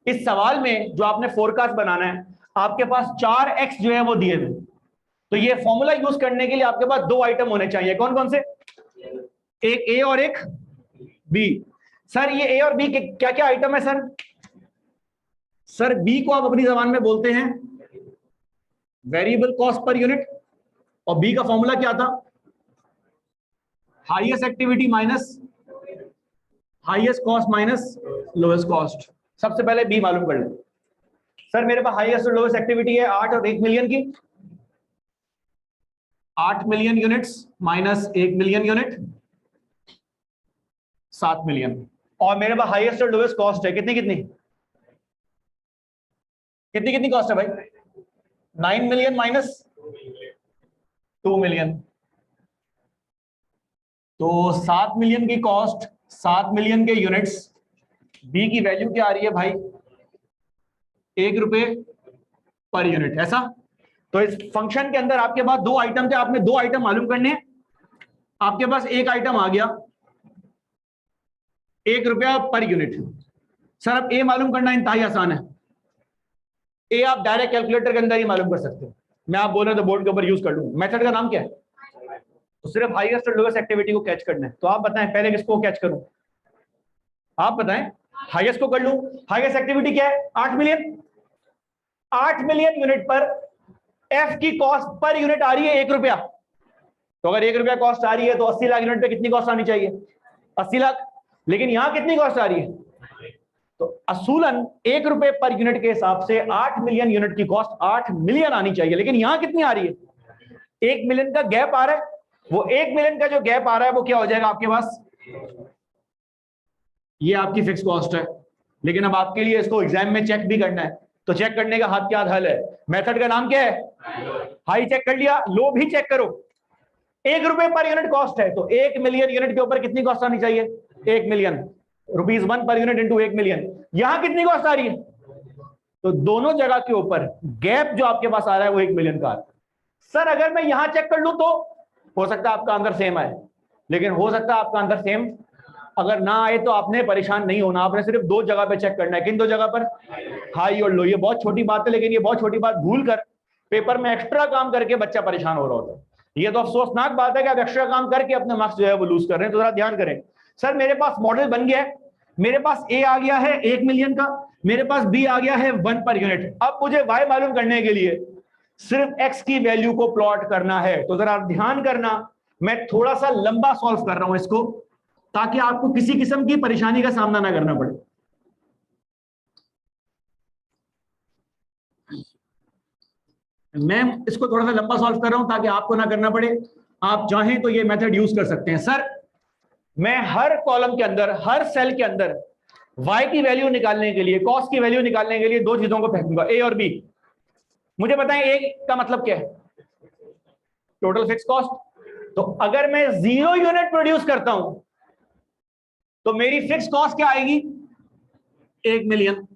इस सवाल में जो आपने फोरकास्ट बनाना है आपके पास 4x जो है वो दिए हुए। तो ये फॉर्मूला यूज करने के लिए आपके पास 2 आइटम होने चाहिए। कौन कौन से? एक ए और एक बी। सर ये ए और बी के क्या क्या आइटम है सर? सर बी को आप अपनी जबान में बोलते हैं वेरिएबल कॉस्ट पर यूनिट और बी का फॉर्मूला क्या था? Highest activity minus highest cost minus lowest cost. सबसे पहले बी मालूम कर लें। सर मेरे पास हाईएस्ट और लोएस्ट एक्टिविटी है 8 और 1 मिलियन की। 8 million units minus 1 million unit 7 million. और मेरे पास हाईएस्ट और लोएस्ट कॉस्ट है कितनी कितनी कितनी कितनी कॉस्ट है भाई? 9 मिलियन माइनस 2 मिलियन। तो 7 मिलियन की कॉस्ट 7 मिलियन के यूनिट्स। बी की वैल्यू क्या आ रही है भाई? 1 रुपए पर यूनिट। ऐसा तो इस फंक्शन के अंदर आपके पास 2 आइटम थे, आपने 2 आइटम मालूम करने हैं। आपके पास एक आइटम आ गया 1 रुपया पर यूनिट। सर अब ए मालूम करना इंतहाई आसान है। ए आप डायरेक्ट कैलकुलेटर के अंदर ही मालूम कर सकते हो, मैं आप बोल रहे हो तो बोर्ड के ऊपर यूज कर लूँ। मेथड का नाम क्या है? तो सिर्फ हाईएस्ट और लोएस्ट एक्टिविटी को कैच करना है। तो आप बताएं पहले किसको कैच करूं? आप बताएं, हाईएस्ट को कर लूं। हाईएस्ट एक्टिविटी क्या है? 8 मिलियन। 8 मिलियन यूनिट पर एफ की कॉस्ट पर यूनिट आ रही है 1 रुपया। तो अगर 1 रुपया कॉस्ट आ रही है तो 80 लाख यूनिट पे कितनी कॉस्ट आनी चाहिए? 80 लाख। लेकिन यहां कितनी कॉस्ट आ रही है? तो असूलन 1 रुपए पर यूनिट के हिसाब से 8 मिलियन यूनिट की कॉस्ट 8 मिलियन आनी चाहिए, लेकिन यहां कितनी आ रही है? 1 मिलियन का गैप आ रहा है। वो 1 मिलियन का जो गैप आ रहा है वो क्या हो जाएगा आपके पास? ये आपकी फिक्स कॉस्ट है। लेकिन अब आपके लिए इसको एग्जाम में चेक भी करना है, तो चेक करने का हाथ क्या हल है? मेथड का नाम क्या है? हाई चेक कर लिया, लो भी चेक करो। 1 रुपए पर यूनिट कॉस्ट है, तो 1 मिलियन यूनिट के ऊपर कितनी कॉस्ट आनी चाहिए? 1 million rupees 1 per unit into 1 million. यहां कितनी कॉस्ट आ रही है? तो दोनों जगह के ऊपर गैप जो आपके पास आ रहा है वो 1 मिलियन का। सर अगर मैं यहां चेक कर लूं तो हो सकता है आपका आंसर सेम आए, लेकिन हो सकता है आपका आंसर सेम अगर ना आए तो आपने परेशान नहीं होना। आपने सिर्फ 2 जगह पे चेक करना है। किन 2 जगह पर? हाई और लो। ये बहुत छोटी बात है, लेकिन ये बहुत छोटी बात भूल कर पेपर में एक्स्ट्रा काम करके बच्चा परेशान हो रहा होता है। ये तो अफसोसनाक बात है कि आप एक्स्ट्रा काम करके अपने मार्क्स जो है वो लूज कर रहे हैं। तो जरा ध्यान करें। सर मेरे पास मॉडल बन गया है, मेरे पास ए आ गया है 1 मिलियन का, मेरे पास बी आ गया है 1 पर यूनिट। अब मुझे वाई मालूम करने के लिए सिर्फ एक्स की वैल्यू को प्लॉट करना है। तो जरा ध्यान करना, मैं थोड़ा सा लंबा सॉल्व कर रहा हूं इसको, ताकि आपको किसी किस्म की परेशानी का सामना ना करना पड़े। मैं इसको थोड़ा सा लंबा सॉल्व कर रहा हूं ताकि आपको ना करना पड़े। आप चाहें तो ये मेथड यूज कर सकते हैं। सर मैं हर कॉलम के अंदर, हर सेल के अंदर y की वैल्यू निकालने के लिए, कॉस्ट की वैल्यू निकालने के लिए 2 चीजों को फेंकूंगा, ए और बी। मुझे बताएं ए का मतलब क्या है? Total fix cost. तो अगर मैं 0 यूनिट प्रोड्यूस करता हूं तो मेरी फिक्स कॉस्ट क्या आएगी? 1 मिलियन।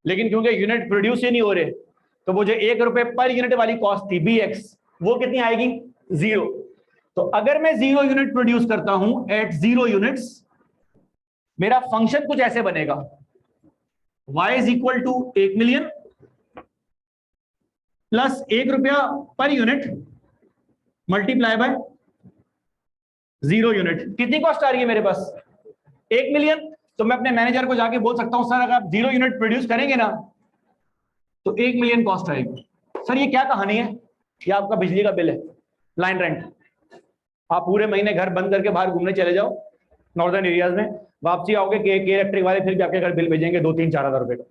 लेकिन क्योंकि यूनिट प्रोड्यूस ही नहीं हो रहे, तो वो जो 1 रुपए पर यूनिट वाली कॉस्ट थी bx, वो कितनी आएगी? 0। तो अगर मैं 0 यूनिट प्रोड्यूस करता हूं एट 0 यूनिट्स, मेरा फंक्शन कुछ ऐसे बनेगा, y is equal to 1 million plus 1 रुपया per unit multiply by 0 unit. कितनी कॉस्ट आ रही है मेरे पास? 1 मिलियन। तो मैं अपने मैनेजर को जाके बोल सकता हूं सर अगर आप 0 यूनिट प्रोड्यूस करेंगे ना तो 1 मिलियन कॉस्ट आएगी। सर ये क्या कहानी है? ये आपका बिजली का बिल है, लाइन रेंट। आप पूरे महीने घर बंद करके बाहर घूमने चले जाओ नॉर्दर्न एरियाज में, वापसी आओगे के इलेक्ट्रिक वाले फिर भी आपके घर बिल भेजेंगे 2-3-4 हजार रुपए का।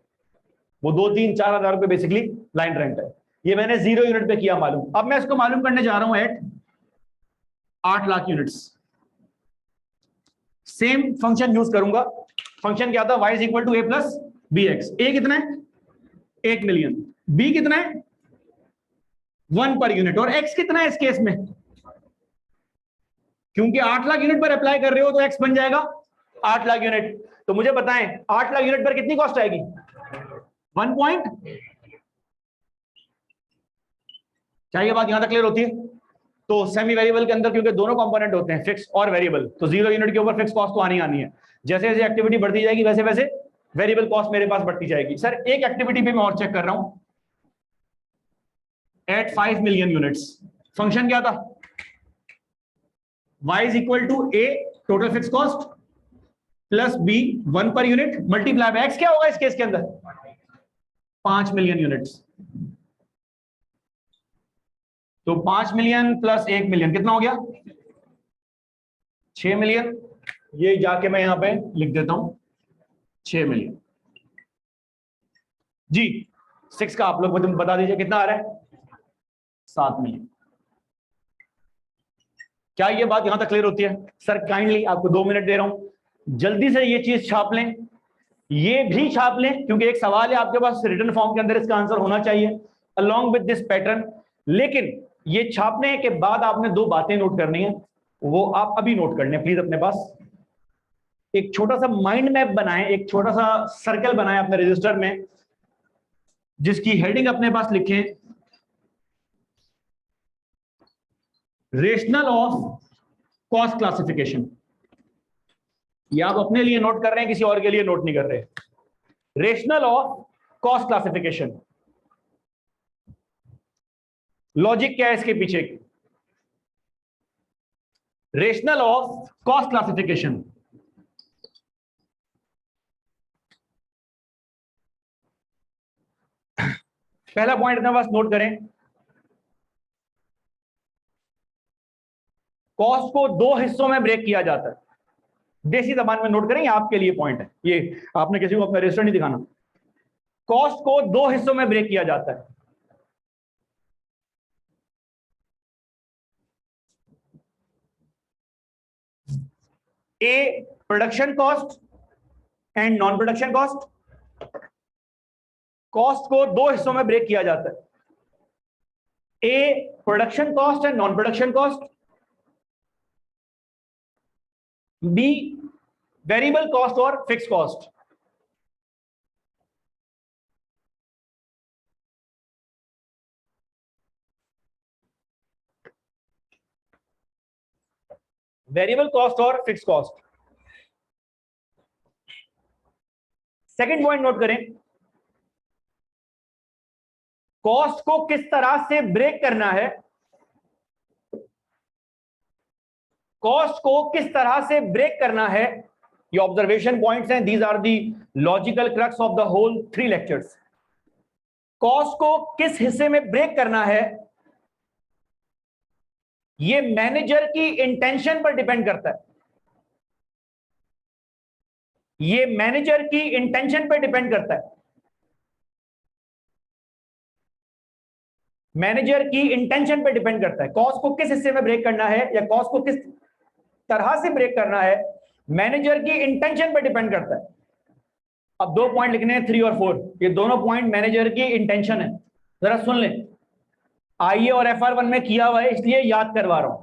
वो 2-3-4 हजार रुपए बेसिकली लाइन रेंट है। ये मैंने 0 यूनिट पे किया मालूम। अब मैं इसको मालूम करने जा रहा हूं at 8 lakh units. Same function use करूंगा। फंक्शन क्या था? y is equal to A plus B X. A कितना है? 1 मिलियन। बी कितना है? 1 पर यूनिट। और x कितना है इस केस में? क्योंकि 8 लाख यूनिट पर अप्लाई कर रहे हो तो x बन जाएगा 8 लाख यूनिट। तो मुझे बताएं 8 लाख यूनिट पर कितनी कॉस्ट आएगी? 1 पॉइंट। क्या ये बात यहां तक क्लियर होती है? तो सेमी वेरिएबल के अंदर क्योंकि दोनों कंपोनेंट होते हैं, फिक्स और वेरिएबल, तो 0 यूनिट के ऊपर फिक्स कॉस्ट तो आनी है। जैसे जैसे एक्टिविटी बढ़ती जाएगी वैसे वैसे वेरिएबल कॉस्ट मेरे पास बढ़ती जाएगी। सर एक एक्टिविटी पे मैं और चेक कर रहा हूं एट 5 मिलियन यूनिट्स। फंक्शन क्या था? y is equal to a total fix cost plus b 1 पर यूनिट मल्टीप्लाई बाय x। क्या होगा इस केस के अंदर? 5 मिलियन यूनिट्स। तो 5 मिलियन प्लस 1 मिलियन कितना हो गया? 6 मिलियन। ये जाके मैं यहां पे लिख देता हूं 6 मिलियन। जी 6 का आप लोग बता दीजिए कितना आ रहा है? 7 मिलियन। क्या ये बात यहां तक क्लियर होती है? सर काइंडली आपको 2 मिनट दे रहा हूं, जल्दी से ये चीज छाप लें, ये भी छाप लें, क्योंकि एक सवाल है आपके पास रिटन फॉर्म के अंदर, इसका आंसर होना चाहिए अलोंग विद दिस पैटर्न। लेकिन ये छापने के बाद आपने 2 बातें नोट करनी है, वो आप अभी नोट कर लें प्लीज। अपने पास एक छोटा सा माइंड मैप बनाएं, एक छोटा सा सर्कल बनाएं अपने रजिस्टर में, जिसकी हेडिंग अपने पास लिखें रेशनल ऑफ कॉस्ट क्लासिफिकेशन। ये आप अपने लिए नोट कर रहे हैं, किसी और के लिए नोट नहीं कर रहे। Rational of cost classification. Logic क्या है इसके पीछे? Rational of cost classification. पहला पॉइंट अपने पास नोट करें, कॉस्ट को दो हिस्सों में ब्रेक किया जाता है। देसी जबान में नोट करें, ये आपके लिए पॉइंट है, ये आपने किसी को अपना रजिस्टर नहीं दिखाना। कॉस्ट को दो हिस्सों में ब्रेक किया जाता है। A production cost and non production cost. Cost को दो हिस्सों में ब्रेक किया जाता है, A production cost and non production cost, B variable cost और फिक्स कॉस्ट। वेरिएबल कॉस्ट और fix cost. Second point note करें, कॉस्ट को किस तरह से ब्रेक करना है, कॉस्ट को किस तरह से ब्रेक करना है, ये ऑब्जर्वेशन पॉइंट्स हैं। These are the logical crux of the whole 3 lectures. Cost को किस हिस्से में ब्रेक करना है, ये मैनेजर की इंटेंशन पर डिपेंड करता है। ये मैनेजर की इंटेंशन पर डिपेंड करता है। मैनेजर की इंटेंशन पर डिपेंड करता है कॉस्ट को किस हिस्से में ब्रेक करना है या कॉस्ट को किस तरह से ब्रेक करना है, मैनेजर की इंटेंशन पर डिपेंड करता है। अब 2 पॉइंट लिखने हैं 3 और 4, ये दोनों पॉइंट मैनेजर की इंटेंशन है। जरा सुन लें, आईए और FR1 में किया हुआ है इसलिए याद करवा रहा हूं।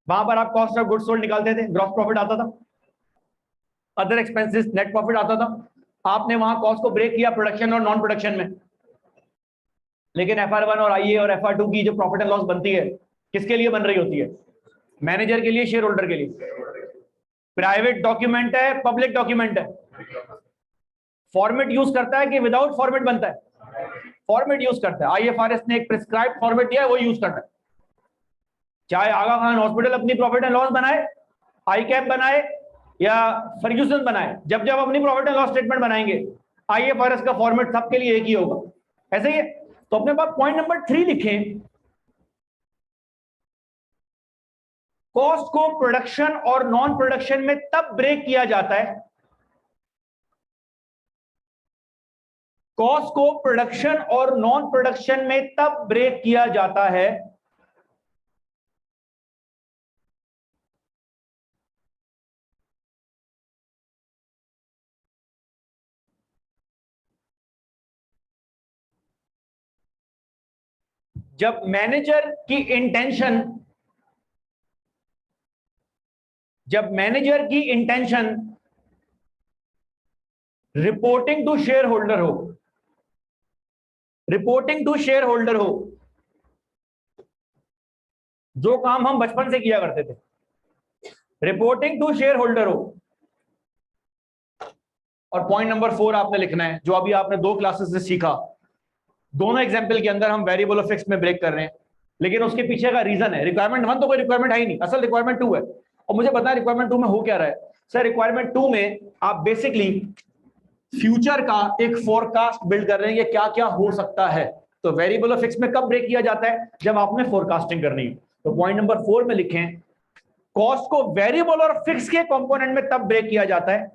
वहां पर आप कॉस्ट ऑफ गुड्स सोल्ड निकालते थे, ग्रॉस प्रॉफिट आता था, अदर एक्सपेंसेस नेट प्रॉफिट आता था। आपने वहां कॉस्ट को ब्रेक किया प्रोडक्शन और नॉन प्रोडक्शन में। लेकिन FR1 और आईए और FR2 की जो प्रॉफिट एंड लॉस बनती है किसके लिए बन रही होती है? मैनेजर के लिए, शेयर होल्डर के लिए। प्राइवेट डॉक्यूमेंट है, पब्लिक डॉक्यूमेंट है, फॉर्मेट यूज करता है कि विदाउट फॉर्मेट बनता है? फॉर्मेट यूज करता है। IFRS ने एक प्रिस्क्राइब फॉर्मेट दिया है, वो यूज करता है। चाहे आगा खान हॉस्पिटल अपनी प्रॉफिट एंड लॉस बनाए, आई कैप बनाए या फर्ग्यूसन बनाए, जब जब अपनी प्रॉफिट एंड लॉस स्टेटमेंट बनाएंगे IFRS का फॉर्मेट सबके लिए एक ही होगा। ऐसे ही है। तो अपने पास पॉइंट नंबर 3 लिखें, कॉस्ट को प्रोडक्शन और नॉन प्रोडक्शन में तब ब्रेक किया जाता है, कॉस्ट को प्रोडक्शन और नॉन प्रोडक्शन में तब ब्रेक किया जाता है जब मैनेजर की इंटेंशन, जब मैनेजर की intention reporting to share holder हो, रिपोर्टिंग टू शेयर होल्डर हो, जो काम हम बचपन से किया करते थे, रिपोर्टिंग टू शेयर होल्डर हो। और पॉइंट नंबर 4 आपने लिखना है, जो अभी आपने 2 क्लासेस से सीखा। दोनों एग्जाम्पल के अंदर हम वेरिएबल और फिक्स में ब्रेक कर रहे हैं, लेकिन उसके पीछे का रीजन है। रिक्वायरमेंट 1 तो कोई रिक्वायरमेंट है ही नहीं, असल रिक्वायरमेंट 2 है। और मुझे पता है रिक्वायरमेंट 2 में हो क्या रहा है। सर रिक्वायरमेंट 2 में आप बेसिकली फ्यूचर का एक फोरकास्ट बिल्ड कर रहे हैं कि क्या क्या हो सकता है। तो वेरिएबल और फिक्स में कब ब्रेक किया जाता है? जब आपने फोरकास्टिंग करनी है। तो पॉइंट नंबर 4 में लिखें, कॉस्ट को वेरिएबल और फिक्स के कंपोनेंट में तब ब्रेक किया जाता है,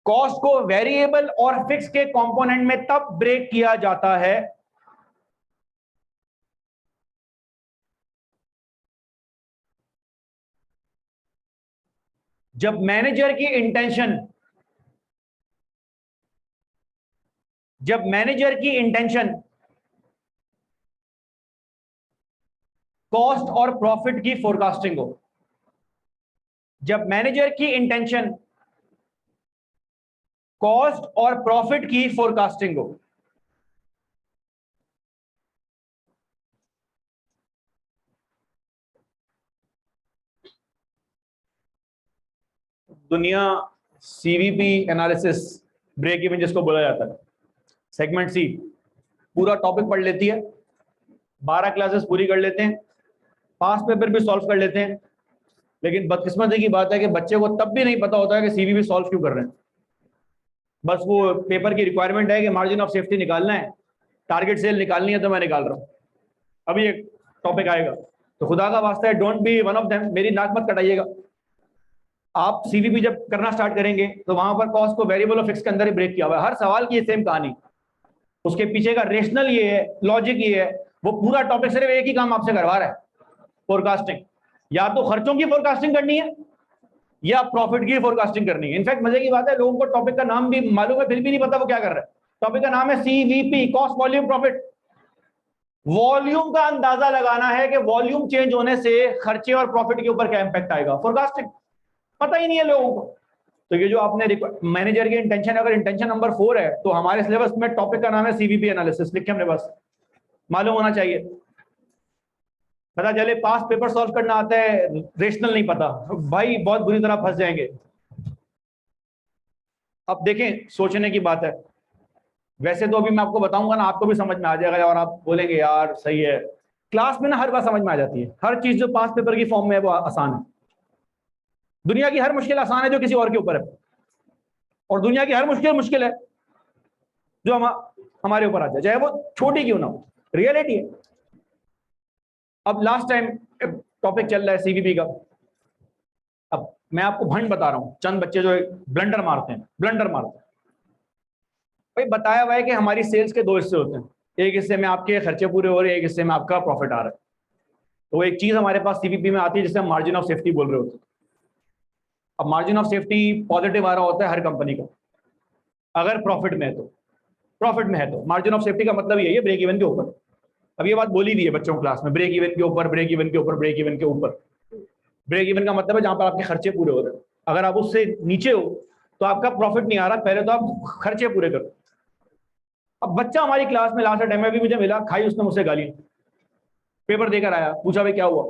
कॉस्ट को वेरिएबल और फिक्स के कंपोनेंट में तब ब्रेक किया जाता है जब मैनेजर की इंटेंशन, जब मैनेजर की इंटेंशन कॉस्ट और प्रॉफिट की फोरकास्टिंग हो। जब मैनेजर की इंटेंशन कॉस्ट और प्रॉफिट की फोरकास्टिंग हो। दुनिया सीवीपी एनालिसिस, ब्रेक इवन जिसको बोला जाता है। सेगमेंट सी पूरा टॉपिक पढ़ लेती है, 12 क्लासेस पूरी कर लेते हैं, पास पेपर भी सॉल्व कर लेते हैं। लेकिन बदकिस्मती की बात है कि बच्चे को तब भी नहीं पता होता है कि सीवीपी सॉल्व क्यों कर रहे हैं। बस वो पेपर की रिक्वायरमेंट है कि मार्जिन ऑफ सेफ्टी निकालना है, टारगेट सेल निकालनी है, तो मैं निकाल रहा हूँ। अभी एक टॉपिक आएगा, तो खुदा का वास्ता है don't be one of them, मेरी नाक मत कटाइएगा। आप सीवीपी जब करना स्टार्ट करेंगे तो वहां पर कॉस्ट को वेरिएबल और फिक्स के अंदर ही ब्रेक किया हुआ है। हर सवाल की सेम कहानी, उसके पीछे का रेशनल ये है, लॉजिक ये है। वो पूरा टॉपिक सिर्फ एक ही काम आपसे करवा रहा है, फोरकास्टिंग। या तो खर्चों की फोरकास्टिंग करनी है या प्रॉफिट की फोरकास्टिंग करनी है। इनफैक्ट मजे की बात है, लोगों को टॉपिक का नाम भी मालूम है, फिर भी नहीं पता वो क्या कर रहा है। टॉपिक का नाम है CVP, cost volume profit. Volume का अंदाजा लगाना है कि वॉल्यूम चेंज होने से खर्चे और प्रॉफिट के ऊपर क्या इंपैक्ट आएगा। फोरकास्टिंग पता ही नहीं है लोगों को। तो ये जो आपने मैनेजर की इंटेंशन, अगर इंटेंशन नंबर 4 है, तो हमारे सिलेबस में टॉपिक का नाम है सीवीपी एनालिसिस, लिखे हमने, बस मालूम होना चाहिए। पता चले पास पेपर सॉल्व करना आता है, रेशनल नहीं पता, भाई बहुत बुरी तरह फंस जाएंगे। अब देखें, सोचने की बात है। वैसे तो अभी मैं आपको बताऊंगा ना, आपको भी समझ में आ जाएगा और आप बोलेंगे यार सही है। क्लास में ना हर बात समझ में आ जाती है, हर चीज जो पास पेपर की फॉर्म में है वो आसान है। दुनिया की हर मुश्किल आसान है जो किसी और के ऊपर है, और दुनिया की हर मुश्किल मुश्किल है जो हमारे ऊपर आ जाए, चाहे वो छोटी क्यों ना हो, रियलिटी है। अब लास्ट टाइम टॉपिक चल रहा है सीवीपी का। अब मैं आपको भंड बता रहा हूं, चंद बच्चे जो ब्लंडर मारते हैं, भाई बताया हुआ है कि हमारी सेल्स के 2 हिस्से होते हैं, एक हिस्से में आपके खर्चे पूरे हो रहे हैं, एक हिस्से में आपका प्रॉफिट आ रहा है। तो एक चीज हमारे पास सीवीपी में आती है जिसे हम मार्जिन ऑफ सेफ्टी बोल रहे होते हैं। अब मार्जिन ऑफ सेफ्टी पॉजिटिव आ रहा होता है हर कंपनी का, अगर प्रॉफिट में है तो मार्जिन ऑफ सेफ्टी का मतलब यही है ब्रेक इवन के ऊपर। अब ये बात बोली दी है बच्चों क्लास में, ब्रेक इवन के ऊपर, ब्रेक इवन के ऊपर, ब्रेक इवन के ऊपर। ब्रेक इवन का मतलब है जहां पर आपके खर्चे पूरे हो रहे हैं। अगर आप उससे नीचे हो तो आपका प्रॉफिट नहीं आ रहा, पहले तो आप खर्चे पूरे करो। अब बच्चा हमारी क्लास में लास्ट टाइम में भी मुझे मिला, खाई उसने मुझसे गाली, पेपर देकर आया, पूछा भाई क्या हुआ।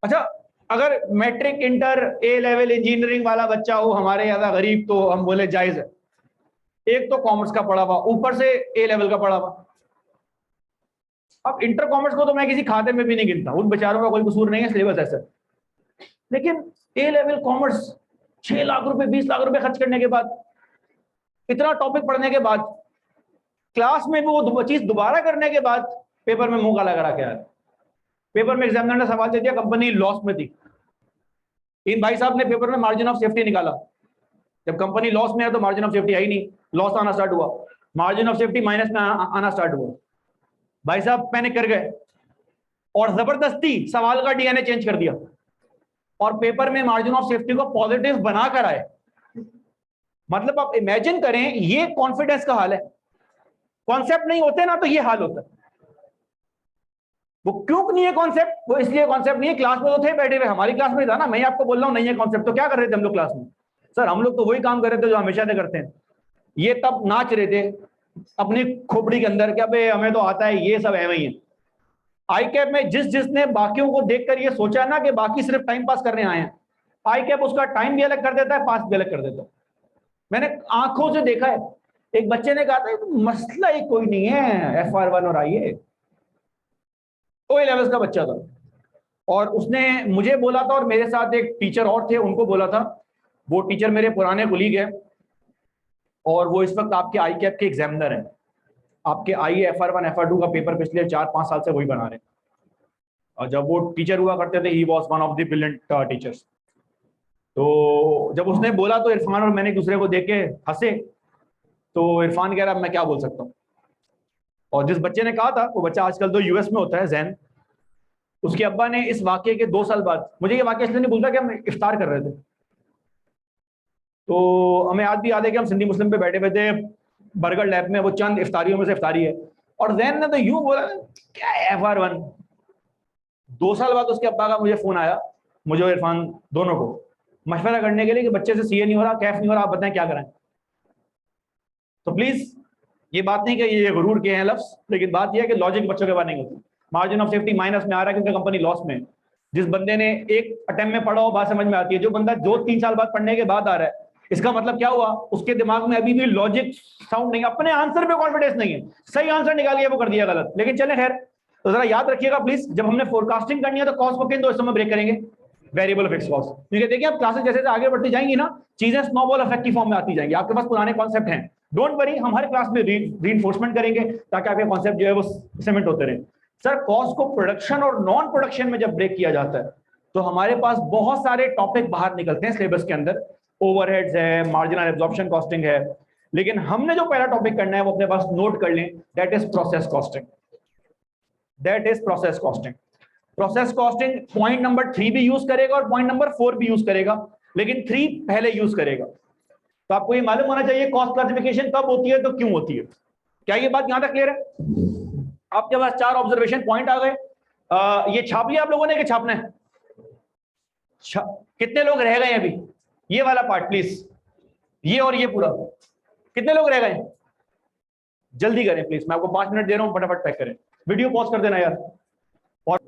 अच्छा, अगर मैट्रिक, इंटर, ए लेवल इंजीनियरिंग वाला बच्चा हो हमारे ज्यादा गरीब, तो हम बोले जायज है। एक तो कॉमर्स का पढ़ा हुआ, ऊपर से ए लेवल का पढ़ा हुआ। अब इंटर कॉमर्स को तो मैं किसी खाते में भी नहीं गिनता, उन बेचारों का कोई कसूर नहीं है, सिलेबस ऐसा। लेकिन ए लेवल कॉमर्स 6 लाख रुपए, 20 लाख रुपए खर्च करने के बाद, इतना टॉपिक पढ़ने के बाद, क्लास में भी वो चीज दोबारा करने के बाद, पेपर में मुंह काला करा के आया। पेपर में एग्जामिनर ने सवाल दे दिया, कंपनी लॉस में थी। इन भाई साहब ने पेपर में मार्जिन ऑफ सेफ्टी निकाला। जब कंपनी लॉस में है तो मार्जिन ऑफ सेफ्टी है ही नहीं, लॉस आना स्टार्ट हुआ, मार्जिन ऑफ सेफ्टी माइनस में आना स्टार्ट हुआ। भाई साहब पैनिक कर गए और जबरदस्ती सवाल का डीएनए चेंज कर दिया और पेपर में मार्जिन ऑफ सेफ्टी को पॉजिटिव बना कर आए। मतलब आप इमेजिन करें, ये कॉन्फिडेंस का हाल है। कॉन्सेप्ट नहीं होते ना तो ये हाल होता है। वो क्यों नहीं है कॉन्सेप्ट? वो इसलिए कॉन्सेप्ट नहीं है, क्लास में तो थे बैठे हुए, हमारी क्लास में था ना, मैं आपको बोल रहा हूं नहीं है कॉन्सेप्ट, तो क्या कर रहे थे हम लोग क्लास में? सर हम लोग तो वही काम कर रहे थे जो हमेशा से करते हैं। ये तब नाच रहे थे अपनी खोपड़ी के अंदर, क्या भाई हमें तो आता है, ये सब है वही है। आई कैप में जिसने बाकियों को देखकर ये सोचा ना कि बाकी सिर्फ टाइम पास करने आए हैं, आई कैप उसका टाइम भी अलग कर देता है, पास भी अलग कर देता है। मैंने आंखों से देखा है। एक बच्चे ने कहा था मसला ही कोई नहीं है, FR1 और आइए, ओ लेवल्स का बच्चा था, और उसने मुझे बोला था और मेरे साथ एक टीचर और थे, उनको बोला था। वो टीचर मेरे पुराने कुलीग है और वो इस वक्त आपके आई कैप के एग्जामिनर हैं। आपके आई FR1 FR2 का पेपर पिछले 4-5 साल से वही बना रहे हैं। और जब वो टीचर हुआ करते थे, he was one of the brilliant teachers. तो जब उसने बोला तो इरफान और मैंने एक दूसरे को देख के हंसे। तो इरफान कह रहा मैं क्या बोल सकता हूँ। और जिस बच्चे ने कहा था, वो बच्चा आजकल तो US में होता है, जैन। उसके अब्बा ने इस वाकये के 2 साल बाद, मुझे ये वाकया इसलिए नहीं भूलता कि हम इफ्तार कर रहे थे, तो हमें आज भी याद है कि हम सिंधी मुस्लिम पे बैठे हुए थे बर्गर लैब में, वो चंद इफ्तारियों में से इफ्तारी है, और जैन ने तो यूं बोला क्या है FR1। 2 साल बाद उसके अब्बा का मुझे फोन आया, मुझे और इरफान दोनों को, मशवरा करने के लिए कि बच्चे से CA नहीं हो रहा, कैफ नहीं हो रहा, आप बताएं क्या करें। तो प्लीज ये बात नहीं कि ये गुरूर के हैं लफ्ज, लेकिन बात यह है कि लॉजिक बच्चों के बाद नहीं होती। मार्जिन ऑफ सेफ्टी माइनस में आ रहा है क्योंकि कंपनी लॉस में है। जिस बंदे ने एक अटेम्प्ट में पढ़ा हो बात समझ में आती है, जो बंदा 2-3 साल बाद पढ़ने के बाद आ रहा है इसका मतलब क्या हुआ, उसके दिमाग में अभी भी लॉजिक साउंड नहीं, अपने आंसर पे कॉन्फिडेंस नहीं है, सही आंसर निकाल के वो कर दिया गलत। लेकिन चले खैर, तो जरा याद रखिएगा प्लीज, जब हमने फोरकास्टिंग करनी है तो कॉस्ट को किन दो हिस्सों में ब्रेक करेंगे, वेरिएबल फिक्स कॉस्ट। क्योंकि देखिए आप क्लासेस जैसे आगे बढ़ती जाएंगी ना, चीजें स्नोबॉल इफेक्ट की फॉर्म में आती जाएंगी, आपके पास पुराने कॉन्सेप्ट हैं, डोंट वरी, हम हर क्लास में रीइंफोर्समेंट करेंगे ताकि आपके कॉन्सेप्ट जो है वो सीमेंट होते रहे। सर कॉस्ट को प्रोडक्शन और नॉन प्रोडक्शन में जब ब्रेक किया जाता है तो हमारे पास बहुत सारे टॉपिक बाहर निकलते हैं सिलेबस के अंदर, ओवरहेड्स है, मार्जिनल एब्जॉर्प्शन कॉस्टिंग है, लेकिन हमने जो पहला टॉपिक करना है वो अपने पास नोट कर लें, that is process costing. That is process costing. Process costing point number 3 भी यूज करेगा और पॉइंट नंबर 4 भी यूज करेगा, लेकिन 3 पहले यूज करेगा। तो आपको ये मालूम होना चाहिए कॉस्ट क्लासिफिकेशन कब होती है तो क्यों होती है। क्या ये बात यहां तक क्लियर है? आपके पास 4 ऑब्जर्वेशन पॉइंट आ गए। ये छाप लिया आप लोगों ने कि छापना है? कितने लोग रह गए अभी? ये वाला पार्ट प्लीज, ये और ये पूरा, कितने लोग रह गए? जल्दी करें प्लीज, मैं आपको 5 मिनट दे रहा हूं, फटाफट पैक करें, वीडियो पॉज कर देना यार। और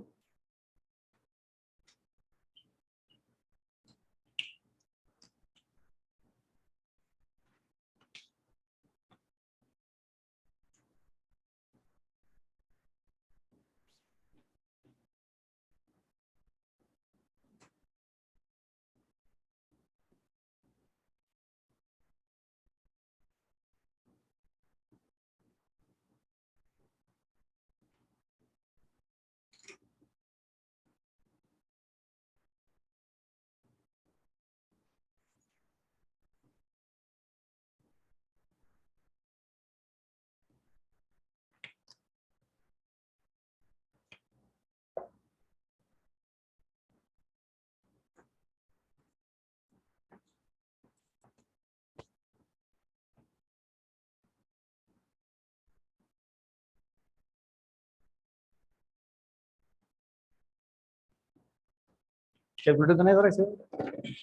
वीडियो तो नहीं हो रहा है?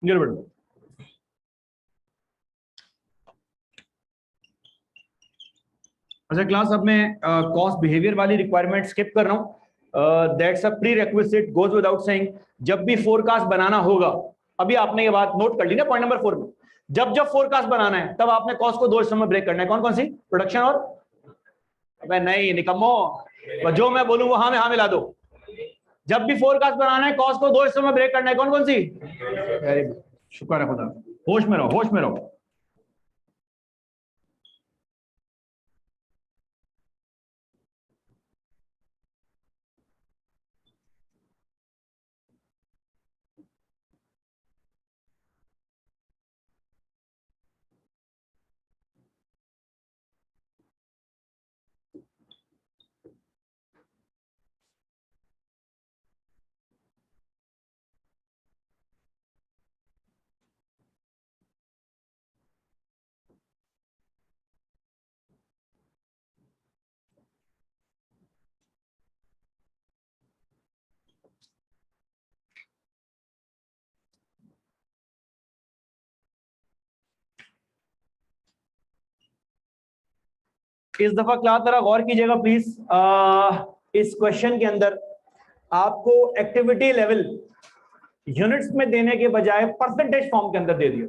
गड़बड़। अच्छा क्लास, अब मैं कॉस्ट बिहेवियर वाली रिक्वायरमेंट स्किप कर रहा हूँ। That's a pre requisite, goes without saying. जब भी फोरकास्ट बनाना होगा, अभी आपने ये बात नोट कर ली ना पॉइंट नंबर 4 में, जब जब फोरकास्ट बनाना है तब आपने कॉस्ट को दो हिस्सों में ब्रेक करना है। कौन कौन सी? प्रोडक्शन और, अबे नहीं निकम्मो, जो मैं बोलूं वो हाँ में हाँ मिला दो। जब भी फोरकास्ट बनाना है कॉस्ट को दो हिस्सों में ब्रेक करना है। कौन कौन सी? शुक्र है खुदा, होश में रहो, होश में रहो। इस दफा क्लास जरा गौर कीजिएगा प्लीज। इस क्वेश्चन के अंदर आपको एक्टिविटी लेवल यूनिट्स में देने के बजाय परसेंटेज फॉर्म के अंदर दे दिया,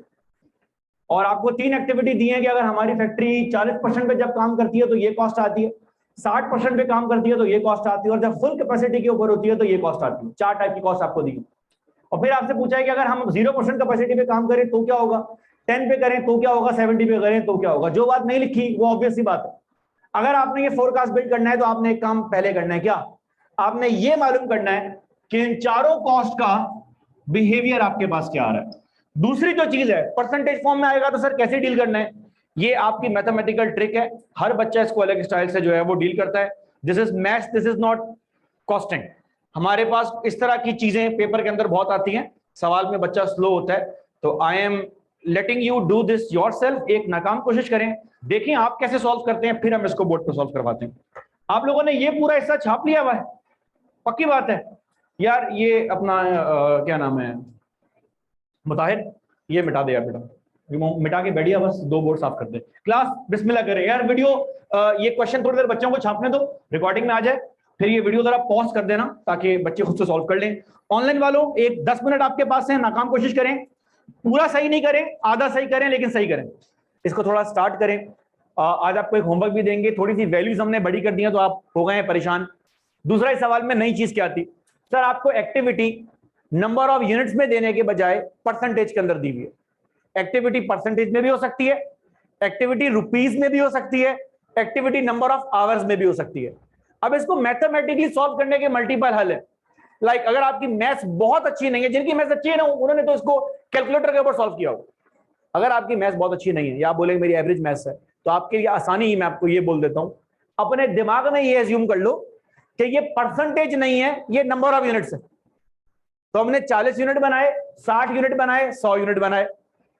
और आपको 3 एक्टिविटी दी है कि अगर हमारी फैक्ट्री 40% पे जब काम करती है तो ये कॉस्ट आती है, 60% पे काम करती है तो ये कॉस्ट आती है, और जब फुल कैपेसिटी के ऊपर होती है तो ये कॉस्ट आती है। 4 टाइप की कॉस्ट आपको दी है। और फिर आपसे पूछा है कि अगर हम 0% कैपेसिटी पे काम करें तो क्या होगा, 10 पे करें तो क्या होगा, 70 पे करें तो क्या होगा। जो बात नहीं लिखी वो ऑब्वियस सी बात है। अगर आपने ये फोरकास्ट बिल्ड करना है तो आपने एक काम पहले करना है। क्या? आपने ये मालूम करना है कि इन चारों कॉस्ट का बिहेवियर आपके पास क्या आ रहा है। दूसरी जो चीज है, परसेंटेज फॉर्म में आएगा तो सर कैसे डील करना है, ये आपकी मैथमेटिकल ट्रिक है। हर बच्चा इसको अलग स्टाइल से जो है वो डील करता है। This is maths, this is not costing. हमारे पास इस तरह की चीजें पेपर के अंदर बहुत आती हैं, सवाल में बच्चा स्लो होता है, तो I am letting you do this yourself. एक नाकाम कोशिश करें, देखें आप कैसे सॉल्व करते हैं, फिर हम इसको बोर्ड पर सॉल्व करवाते हैं। आप लोगों ने ये पूरा हिस्सा छाप लिया हुआ है, पक्की बात है यार। ये अपना क्या नाम है मुताहिर, ये मिटा दे यार बेटा, मिटा के बैठिया, बस 2 बोर्ड साफ कर दे। क्लास बिस्मिल्लाह करें यार। वीडियो ये क्वेश्चन थोड़ी देर बच्चों को छापने दो, रिकॉर्डिंग में आ जाए, फिर ये वीडियो जरा पॉज कर देना ताकि बच्चे खुद से सॉल्व कर लें। ऑनलाइन वालों एक 10 मिनट आपके पास है, नाकाम कोशिश करें, पूरा सही नहीं करें, आधा सही करें, लेकिन सही करें। इसको थोड़ा स्टार्ट करें। आज आपको एक होमवर्क भी देंगे, थोड़ी सी वैल्यूज हमने बड़ी कर दी है तो आप हो गए हैं परेशान। दूसरा इस सवाल में नई चीज क्या थी सर, आपको एक्टिविटी नंबर ऑफ यूनिट्स में देने के बजाय परसेंटेज के अंदर दी हुई है। एक्टिविटी परसेंटेज में भी हो सकती है, एक्टिविटी रुपीज में भी हो सकती है, एक्टिविटी नंबर ऑफ आवर्स में भी हो सकती है। अब इसको मैथमेटिकली सॉल्व करने के मल्टीपल हल है। लाइक अगर आपकी मैथ्स बहुत अच्छी नहीं है, जिनकी मैथ्स अच्छी है ना उन्होंने तो इसको कैलकुलेटर के ऊपर सॉल्व किया हो। अगर आपकी मैथ्स बहुत अच्छी नहीं है या आप बोले मेरी एवरेज मैथ्स है, तो आपके लिए आसानी ही मैं आपको ये बोल देता हूं, अपने दिमाग में ये एज्यूम कर लो कि ये परसेंटेज नहीं है, ये नंबर ऑफ यूनिट्स है। तो हमने 40 यूनिट बनाए, 60 यूनिट बनाए, 100 यूनिट बनाए।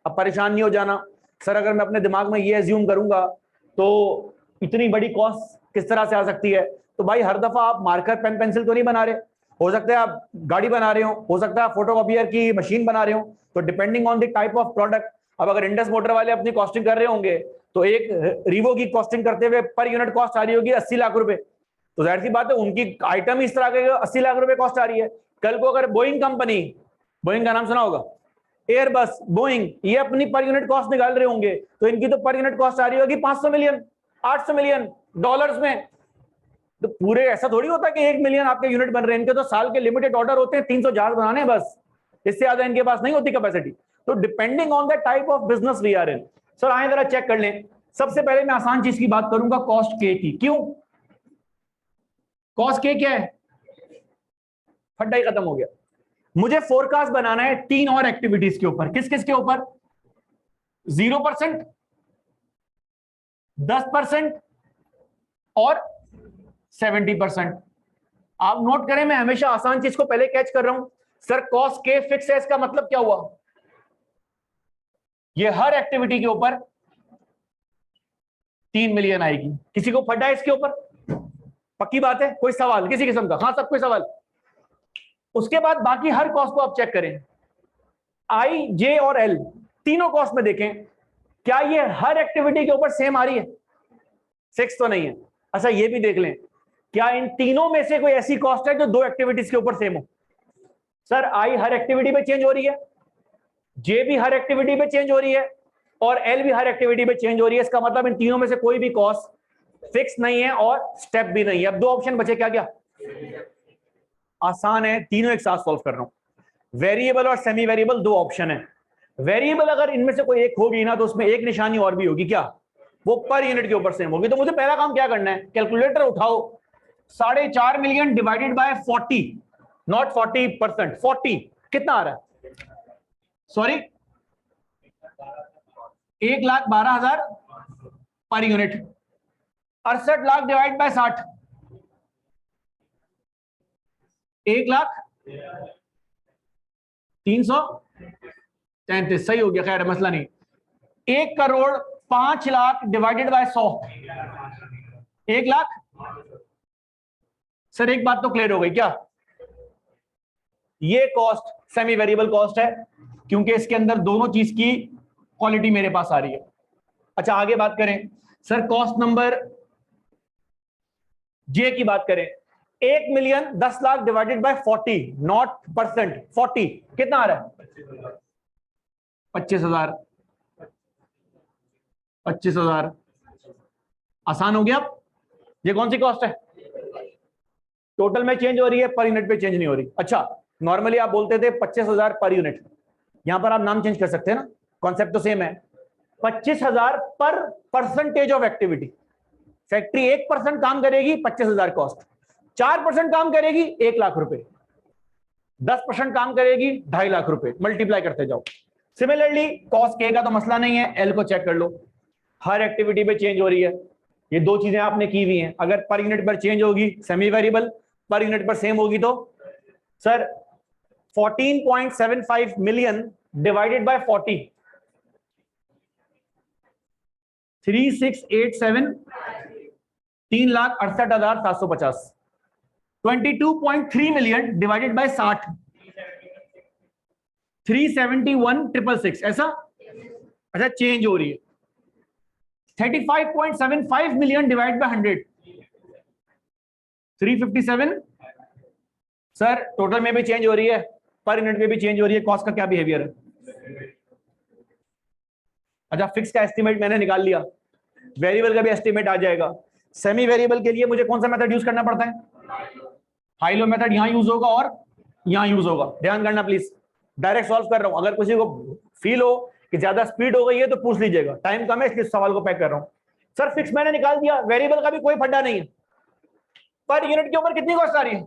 अब परेशान नहीं हो जाना सर, अगर मैं अपने दिमाग में ये एज्यूम करूंगा तो इतनी बड़ी कॉस्ट किस तरह से आ सकती है। तो भाई हर दफा आप मार्कर पेन पेंसिल तो नहीं बना रहे, हो सकता है आप गाड़ी बना रहे हो सकता है आप फोटोकॉपियर की मशीन बना रहे हो। तो depending on the type of product, अब अगर इंडस मोटर वाले अपनी कॉस्टिंग कर रहे होंगे तो एक रीवो की कॉस्टिंग करते हुए पर यूनिट कॉस्ट आ रही होगी 80 लाख रुपए, तो जाहिर सी बात है उनकी आइटम इस तरह के 80 लाख रुपए कॉस्ट आ रही है। कल को अगर बोइंग कंपनी, बोइंग का नाम सुना होगा, एयरबस, बोइंग, ये अपनी पर यूनिट कॉस्ट निकाल रहे होंगे तो इनकी तो पर यूनिट कॉस्ट आ रही होगी 500 मिलियन, 800 मिलियन डॉलर्स में। तो पूरे ऐसा थोड़ी होता कि 1 मिलियन आपके यूनिट बन रहे हैं, इनके तो साल के लिमिटेड ऑर्डर होते हैं 300 जहाज बनाने, बस इससे ज्यादा इनके पास नहीं होती कैपेसिटी। तो depending on the type of business we are in. Sir आए जरा चेक कर लें। सबसे पहले मैं आसान चीज की बात करूंगा, कॉस्ट के की। क्यों? कॉस्ट के क्या है, फड्डा ही खत्म हो गया। मुझे फोरकास्ट बनाना है 3 और एक्टिविटीज के ऊपर। किस किस के ऊपर? 0%, 10% और 70%। आप नोट करें, मैं हमेशा आसान चीज को पहले कैच कर रहा हूं। सर कॉस्ट के फिक्स है, इसका मतलब क्या हुआ? ये हर एक्टिविटी के ऊपर 3 मिलियन आएगी। किसी को फटा है इसके ऊपर? पक्की बात है? कोई सवाल किसी किस्म का? हाँ सब कोई सवाल? उसके बाद बाकी हर कॉस्ट को आप चेक करें, आई, जे और एल, तीनों कॉस्ट में देखें क्या ये हर एक्टिविटी के ऊपर सेम आ रही है? फिक्स तो नहीं है। अच्छा ये भी देख लें, क्या इन तीनों में से कोई ऐसी कॉस्ट है जो दो एक्टिविटीज के ऊपर सेम हो? सर आई हर एक्टिविटी पे चेंज हो रही है, जे भी हर एक्टिविटी पे चेंज हो रही है, और एल भी हर एक्टिविटी पे चेंज हो रही है। इसका मतलब इन तीनों में से कोई भी कॉस्ट फिक्स नहीं है और स्टेप भी नहीं है। अब दो ऑप्शन बचे, क्या क्या? आसान है, तीनों एक साथ सॉल्व कर रहा हूं। वेरिएबल और सेमी वेरिएबल दो ऑप्शन है। वेरिएबल अगर इनमें से कोई एक होगी ना तो उसमें एक निशानी और भी होगी, क्या? वो पर यूनिट के ऊपर सेम होगी। तो मुझे पहला काम क्या करना है, कैलकुलेटर उठाओ, 4.5 मिलियन डिवाइडेड बाय 40, नॉट 40%, 40 कितना आ रहा है? Sorry 1,12,000 per unit. 68 lakh divide by 60, 1,03,33 सही हो गया, खैर मसला नहीं। 1,05,00,000 डिवाइडेड बाय 100, 1,00,000। सर एक बात तो क्लियर हो गई क्या? ये कॉस्ट सेमी वेरिएबल कॉस्ट है क्योंकि इसके अंदर दोनों चीज की क्वालिटी मेरे पास आ रही है। अच्छा आगे बात करें, सर कॉस्ट नंबर जे की बात करें, 1,10,00,000 डिवाइडेड बाय 40, नॉट परसेंट, 40 कितना आ रहा है? 25,000। 25,000 आसान हो गया। अब ये कौन सी कॉस्ट है? टोटल में चेंज हो रही है, पर यूनिट पे चेंज नहीं हो रही। अच्छा नॉर्मली आप बोलते थे 25,000 पर यूनिट, यहां पर आप नाम चेंज कर सकते हैं ना, कॉन्सेप्ट तो सेम है। 25,000 पर परसेंटेज ऑफ एक्टिविटी। फैक्ट्री 1% काम करेगी 25,000 कॉस्ट, 4% काम करेगी 1,00,000 रुपए, 10% काम करेगी 2.5 लाख रुपए, मल्टीप्लाई करते जाओ। सिमिलरली कॉस्ट के का तो मसला नहीं है, एल को चेक कर लो, हर एक्टिविटी पे चेंज हो रही है। ये दो चीजें आपने की हुई हैं, अगर पर यूनिट पर चेंज होगी सेमी वेरिएबल, पर यूनिट पर सेम होगी तो sir 14.75 million divided by 40, 3687, 3,68,750। 22.3 million divided by 60, 371,666 ऐसा। अच्छा चेंज हो रही है। 35.75 million divide by 100, 357। Sir total में भी चेंज हो रही है, पर यूनिट में भी चेंज हो रही है, कॉस्ट का क्या बिहेवियर है? अच्छा फिक्स का एस्टिमेट मैंने निकाल लिया, वेरिएबल का भी एस्टिमेट आ जाएगा। सेमी वेरिएबल के लिए मुझे कौन सा मेथड यूज करना पड़ता है? हाई लो मेथड यहां यूज होगा और यहां यूज होगा, ध्यान करना प्लीज। डायरेक्ट सॉल्व कर रहा हूं, अगर किसी को फील हो कि ज्यादा स्पीड हो गई है तो पूछ लीजिएगा, टाइम कम है इसलिए सवाल को पैक कर रहा हूं। सर फिक्स मैंने निकाल दिया, वेरिएबल का भी कोई फड्डा नहीं है, पर यूनिट के ऊपर कितनी कॉस्ट आ रही है?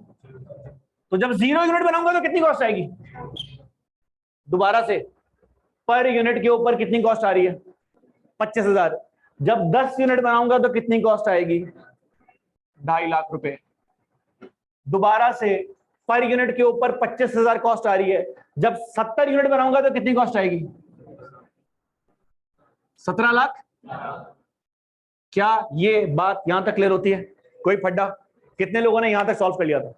तो जब 0 यूनिट बनाऊंगा तो कितनी कॉस्ट आएगी? दोबारा से, पर यूनिट के ऊपर कितनी कॉस्ट आ रही है? 25,000। जब 10 यूनिट बनाऊंगा तो कितनी कॉस्ट आएगी? 2.5 लाख रुपए। दोबारा से, पर यूनिट के ऊपर 25,000 कॉस्ट आ रही है, जब 70 यूनिट बनाऊंगा तो कितनी कॉस्ट आएगी? 17 लाख। क्या ये बात यहां तक क्लियर होती है? कोई फड्डा? कितने लोगों ने यहां तक सॉल्व कर लिया था?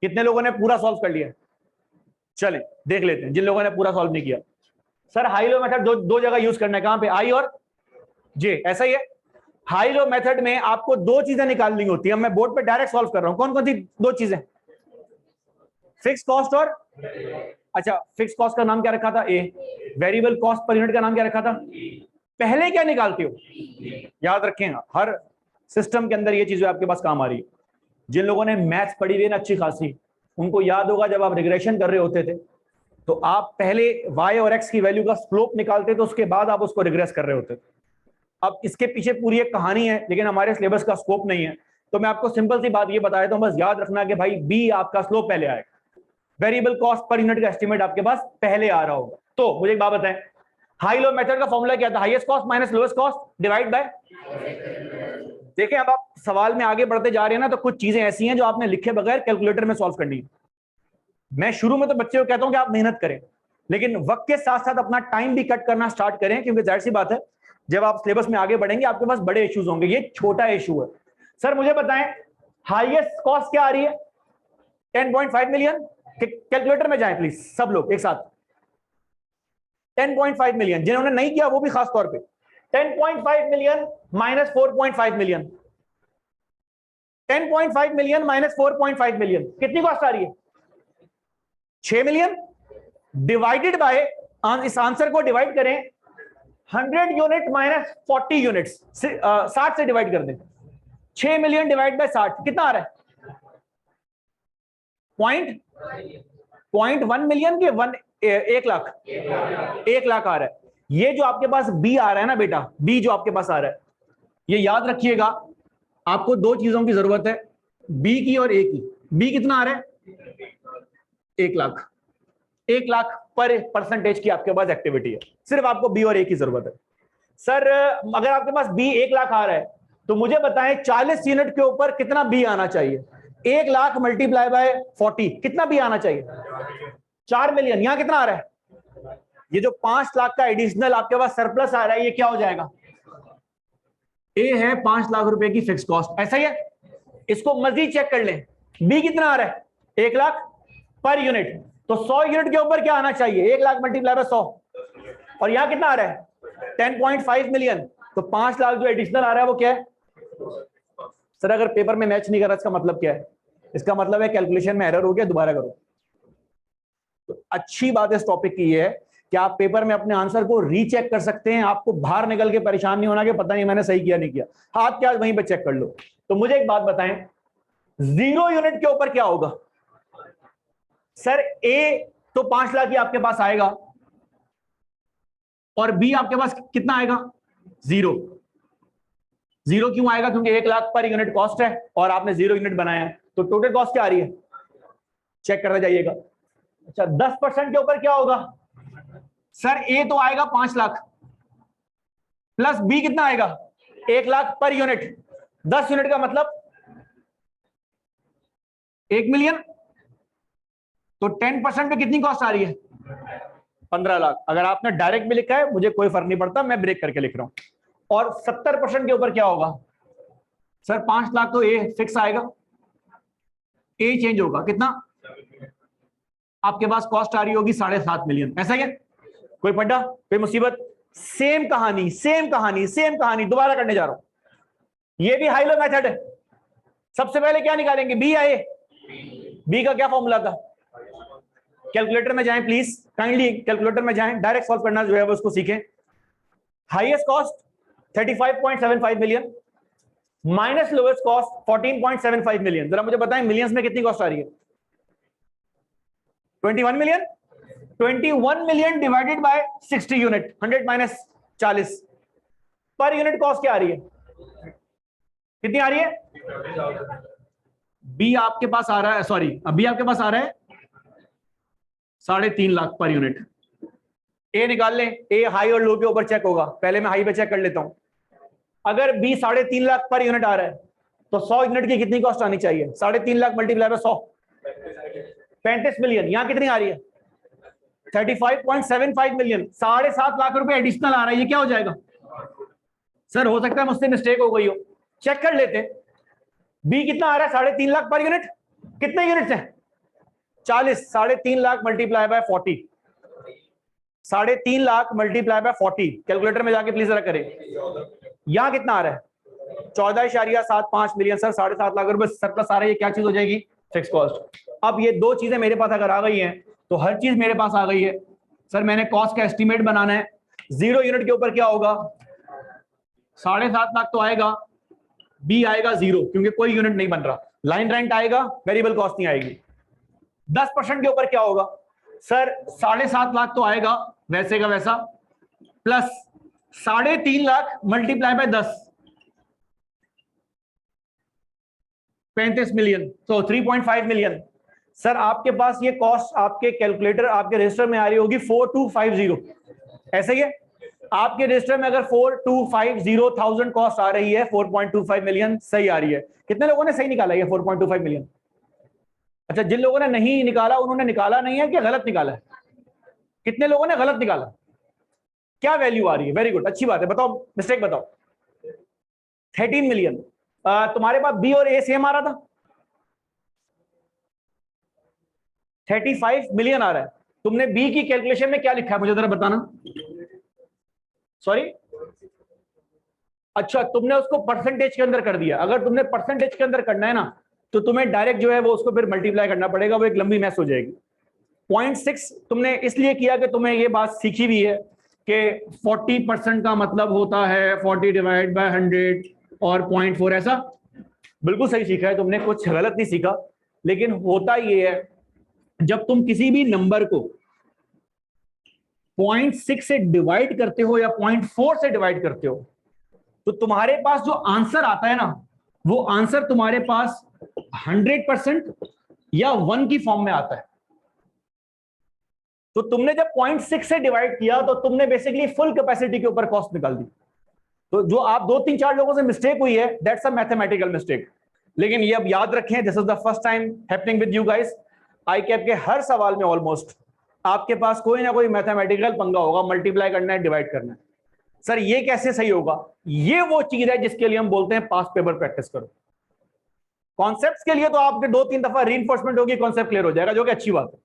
कितने लोगों ने पूरा सॉल्व कर लिया? चलें देख लेते हैं जिन लोगों ने पूरा सॉल्व नहीं किया। सर हाई लो मेथड दो जगह यूज करना है, कहां पे? आई और जे, ऐसा ही है। हाई लो मेथड में आपको दो चीजें निकालनी होती है, मैं बोर्ड पे डायरेक्ट सॉल्व कर रहा हूं। कौन कौन सी दो चीजें? फिक्स कॉस्ट और, अच्छा फिक्स कॉस्ट का नाम क्या रखा था? ए। वेरिएबल कॉस्ट पर यूनिट का नाम क्या रखा था? पहले क्या निकालते हो? याद रखेंगे, हर सिस्टम के अंदर ये चीजें आपके पास काम आ रही है। जिन लोगों ने मैथ्स पढ़ी हुई है ना अच्छी खासी, उनको याद होगा जब आप रिग्रेशन कर रहे होते थे तो आप पहले y और x की वैल्यू का स्लोप निकालते थे, उसके बाद आप उसको रिग्रेस कर रहे होते थे। अब इसके पीछे पूरी एक कहानी है, लेकिन हमारे सिलेबस का स्कोप नहीं है, तो मैं आपको सिंपल सी बात ये बताया तो बस याद रखना कि भाई b आपका स्लोप पहले आएगा, वेरिएबल कॉस्ट पर यूनिट का एस्टिमेट आपके पास पहले आ रहा होगा। तो मुझे एक बात बताएं, हाई लो मेथड का फॉर्मूला क्या था? Highest cost minus lowest cost divide by. देखें अब आप सवाल में आगे बढ़ते जा रहे हैं ना, तो कुछ चीजें ऐसी हैं जो आपने लिखे बगैर कैलकुलेटर में सॉल्व करनी है। मैं शुरू में तो बच्चे को कहता हूं कि आप मेहनत करें, लेकिन वक्त के साथ साथ अपना टाइम भी कट करना स्टार्ट करें, क्योंकि जाहिर सी बात है जब आप सिलेबस में आगे बढ़ेंगे आपके पास बड़े इश्यूज होंगे, ये छोटा इशू है। सर मुझे बताएं हाईएस्ट कॉस्ट क्या आ रही है? 10.5 मिलियन। कैलकुलेटर में जाएं प्लीज सब लोग एक साथ। 10.5 मिलियन, जिन्होंने नहीं किया वो भी खास तौर पे 10.5 million minus 4.5 million, 10.5 million minus 4.5 million, कितनी कॉस्ट आ रही है? 6 मिलियन डिवाइडेड बाय, इस आंसर को डिवाइड करें 100 यूनिट माइनस 40 यूनिट्स, 60 से डिवाइड कर दें। 6 मिलियन डिवाइड बाय 60 कितना आ रहा है? 0.1 मिलियन के 1 लाख, 1 लाख आ रहा है। ये जो आपके पास बी आ रहा है ना बेटा, बी जो आपके पास आ रहा है, ये याद रखिएगा, आपको दो चीजों की जरूरत है, बी की और ए की। बी कितना आ रहा है? 1 लाख, 1 लाख पर परसेंटेज की आपके पास एक्टिविटी है, सिर्फ आपको बी और ए की जरूरत है। सर अगर आपके पास बी 1 लाख आ रहा है तो मुझे बताएं 40 यूनिट के ऊपर कितना बी आना चाहिए? 1 लाख मल्टीप्लाई बाय 40 कितना बी आना चाहिए? 4 मिलियन। यहां कितना आ रहा है? ये जो 5 लाख का एडिशनल आपके पास सरप्लस आ रहा है, ये क्या हो जाएगा? ए है 5 लाख रुपए की फिक्स कॉस्ट, ऐसा ही है। इसको मजीद चेक कर लें, बी कितना आ रहा है? 1 लाख पर यूनिट, तो 100 यूनिट के ऊपर क्या आना चाहिए? 1 लाख मल्टीप्लाई बाय 100, और यहां कितना आ रहा है? 10.5 मिलियन। तो 5 लाख जो एडिशनल आ रहा है वो क्या है? सर अगर पेपर में मैच नहीं कर रहा इसका मतलब क्या है? इसका मतलब है कैलकुलेशन में एरर हो गया, दोबारा करो। तो अच्छी बात इस टॉपिक की है कि आप पेपर में अपने आंसर को रीचेक कर सकते हैं, आपको बाहर निकल के परेशान नहीं होना कि पता नहीं मैंने सही किया नहीं किया, हाथ क्या वहीं पे चेक कर लो। तो मुझे एक बात बताएं, 0 यूनिट के ऊपर क्या होगा? सर ए तो 5 लाख ही आपके पास आएगा, और बी आपके पास कितना आएगा? 0। 0 क्यों आएगा? क्योंकि 1 लाख पर यूनिट कॉस्ट है और आपने 0 यूनिट बनाया है, तो टोटल कॉस्ट क्या आ रही है? चेक करने जाइएगा। अच्छा 10% के ऊपर क्या होगा? सर ए तो आएगा 5 लाख प्लस बी कितना आएगा? 1 लाख पर यूनिट, 10 यूनिट का मतलब 1 मिलियन, तो 10% पे कितनी कॉस्ट आ रही है? 15 लाख। अगर आपने डायरेक्ट में लिखा है मुझे कोई फर्क नहीं पड़ता, मैं ब्रेक करके लिख रहा हूं। और 70% के ऊपर क्या होगा? सर 5 लाख तो ए फिक्स आएगा, ए चेंज होगा कितना? आपके पास कॉस्ट आ रही होगी 7.5 मिलियन, ऐसा ही है। कोई पड्डा, कोई मुसीबत? सेम कहानी, सेम कहानी, सेम कहानी दोबारा करने जा रहा हूं। ये भी हाई लो मेथड है। सबसे पहले क्या निकालेंगे, बी या ए? बी का क्या फॉर्मूला था? कैलकुलेटर में जाएं प्लीज, काइंडली कैलकुलेटर में जाएं, डायरेक्ट सॉल्व करना जो है वो उसको सीखें। Highest cost 35.75 million minus lowest cost 14.75 million. जरा मुझे बताएं मिलियंस में कितनी कॉस्ट आ रही है? 21 million. 21 million divided by 60 unit, 100 minus 40, per unit cost क्या आ रही है? कितनी आ रही है? बी आपके पास आ रहा है, सॉरी बी आपके पास आ रहा है 3.5 लाख पर यूनिट। ए निकाल लें, ए हाई और लो के ऊपर चेक होगा, पहले मैं हाई पे चेक कर लेता हूं। अगर बी 3.5 लाख पर यूनिट आ रहा है तो 100 यूनिट की कितनी कॉस्ट आनी चाहिए? 3.5 लाख मल्टीप्लाई बाय 100, 35 मिलियन। यहां कितनी आ रही है? 35.75 मिलियन। 7.5 लाख रुपए एडिशनल आ रहा है, ये क्या हो जाएगा? सर हो सकता है मुझसे मिस्टेक हो गई हो, चेक कर लेते। बी कितना आ रहा है? 3.5 लाख पर यूनिट। कितने यूनिट्स हैं? 40। 3.5 lakh multiply by 40, 3.5 lakh multiply by 40। Calculator में जाके प्लीज जरा करें। यहां कितना आ रहा है? 14.75 मिलियन। सर 7.5 लाख रुपए सरप्लस आ रहा है, ये क्या चीज हो जाएगी? Fix cost. अब ये दो चीजें मेरे पास अगर आ गई हैं तो हर चीज मेरे पास आ गई है। सर मैंने कॉस्ट का एस्टिमेट बनाना है, 0 यूनिट के ऊपर क्या होगा? 7.5 लाख तो आएगा, बी आएगा 0 क्योंकि कोई यूनिट नहीं बन रहा, लाइन रेंट आएगा, वेरिएबल कॉस्ट नहीं आएगी। 10% के ऊपर क्या होगा? सर 7.5 लाख तो आएगा वैसे का वैसा, plus 3.5 lakh multiply by 10, 35 million, तो 3.5 मिलियन। सर आपके पास ये कॉस्ट आपके कैलकुलेटर आपके रजिस्टर में आ रही होगी 4250, ऐसा ही है। आपके रजिस्टर में अगर 4250,000 कॉस्ट आ रही है, 4.25 मिलियन सही आ रही है। कितने लोगों ने सही निकाला ये 4.25 मिलियन? अच्छा, जिन लोगों ने नहीं निकाला उन्होंने निकाला नहीं है कि गलत निकाला है? कितने लोगों ने गलत निकाला? क्या वैल्यू आ रही है? वेरी गुड, अच्छी बात है। बताओ मिस्टेक बताओ। 13 मिलियन। तुम्हारे पास बी और ए सेम आ रहा था, 35 मिलियन आ रहा है। तुमने बी की कैलकुलेशन में क्या लिखा है मुझे जरा बताना। सॉरी अच्छा, तुमने उसको परसेंटेज के अंदर कर दिया। अगर तुमने परसेंटेज के अंदर करना है ना, तो तुम्हें डायरेक्ट जो है वो उसको फिर मल्टीप्लाई करना पड़ेगा, वो एक लंबी मैथ हो जाएगी। 0.6 तुमने इसलिए किया कि तुम्हें ये बात सीखी भी है कि 40% का मतलब होता है 40 डिवाइड बाय 100 और 0.4, ऐसा बिल्कुल सही सीखा है तुमने, कुछ गलत नहीं सीखा। लेकिन होता ये है, जब तुम किसी भी नंबर को 0.6 से डिवाइड करते हो या 0.4 से डिवाइड करते हो, तो तुम्हारे पास जो आंसर आता है ना, वो आंसर तुम्हारे पास 100% या 1 की फॉर्म में आता है। तो तुमने जब 0.6 से डिवाइड किया तो तुमने बेसिकली फुल कैपेसिटी के ऊपर कॉस्ट निकाल दी। तो जो आप 2-3-4 लोगों से मिस्टेक हुई है, दैट्स अ मैथमेटिकल मिस्टेक। लेकिन ये अब याद रखें, this is the first time happening with you guys. I cap के हर सवाल में ऑलमोस्ट आपके पास कोई ना कोई मैथमेटिकल पंगा होगा, मल्टीप्लाई करना है, डिवाइड करना है। सर ये कैसे सही होगा? ये वो चीज है जिसके लिए हम बोलते हैं पास्ट पेपर प्रैक्टिस करो। कॉन्सेप्ट्स के लिए तो आपके 2-3 दफा रीइंफोर्समेंट होगी, कॉन्सेप्ट क्लियर हो जाएगा, जो कि अच्छी बात है।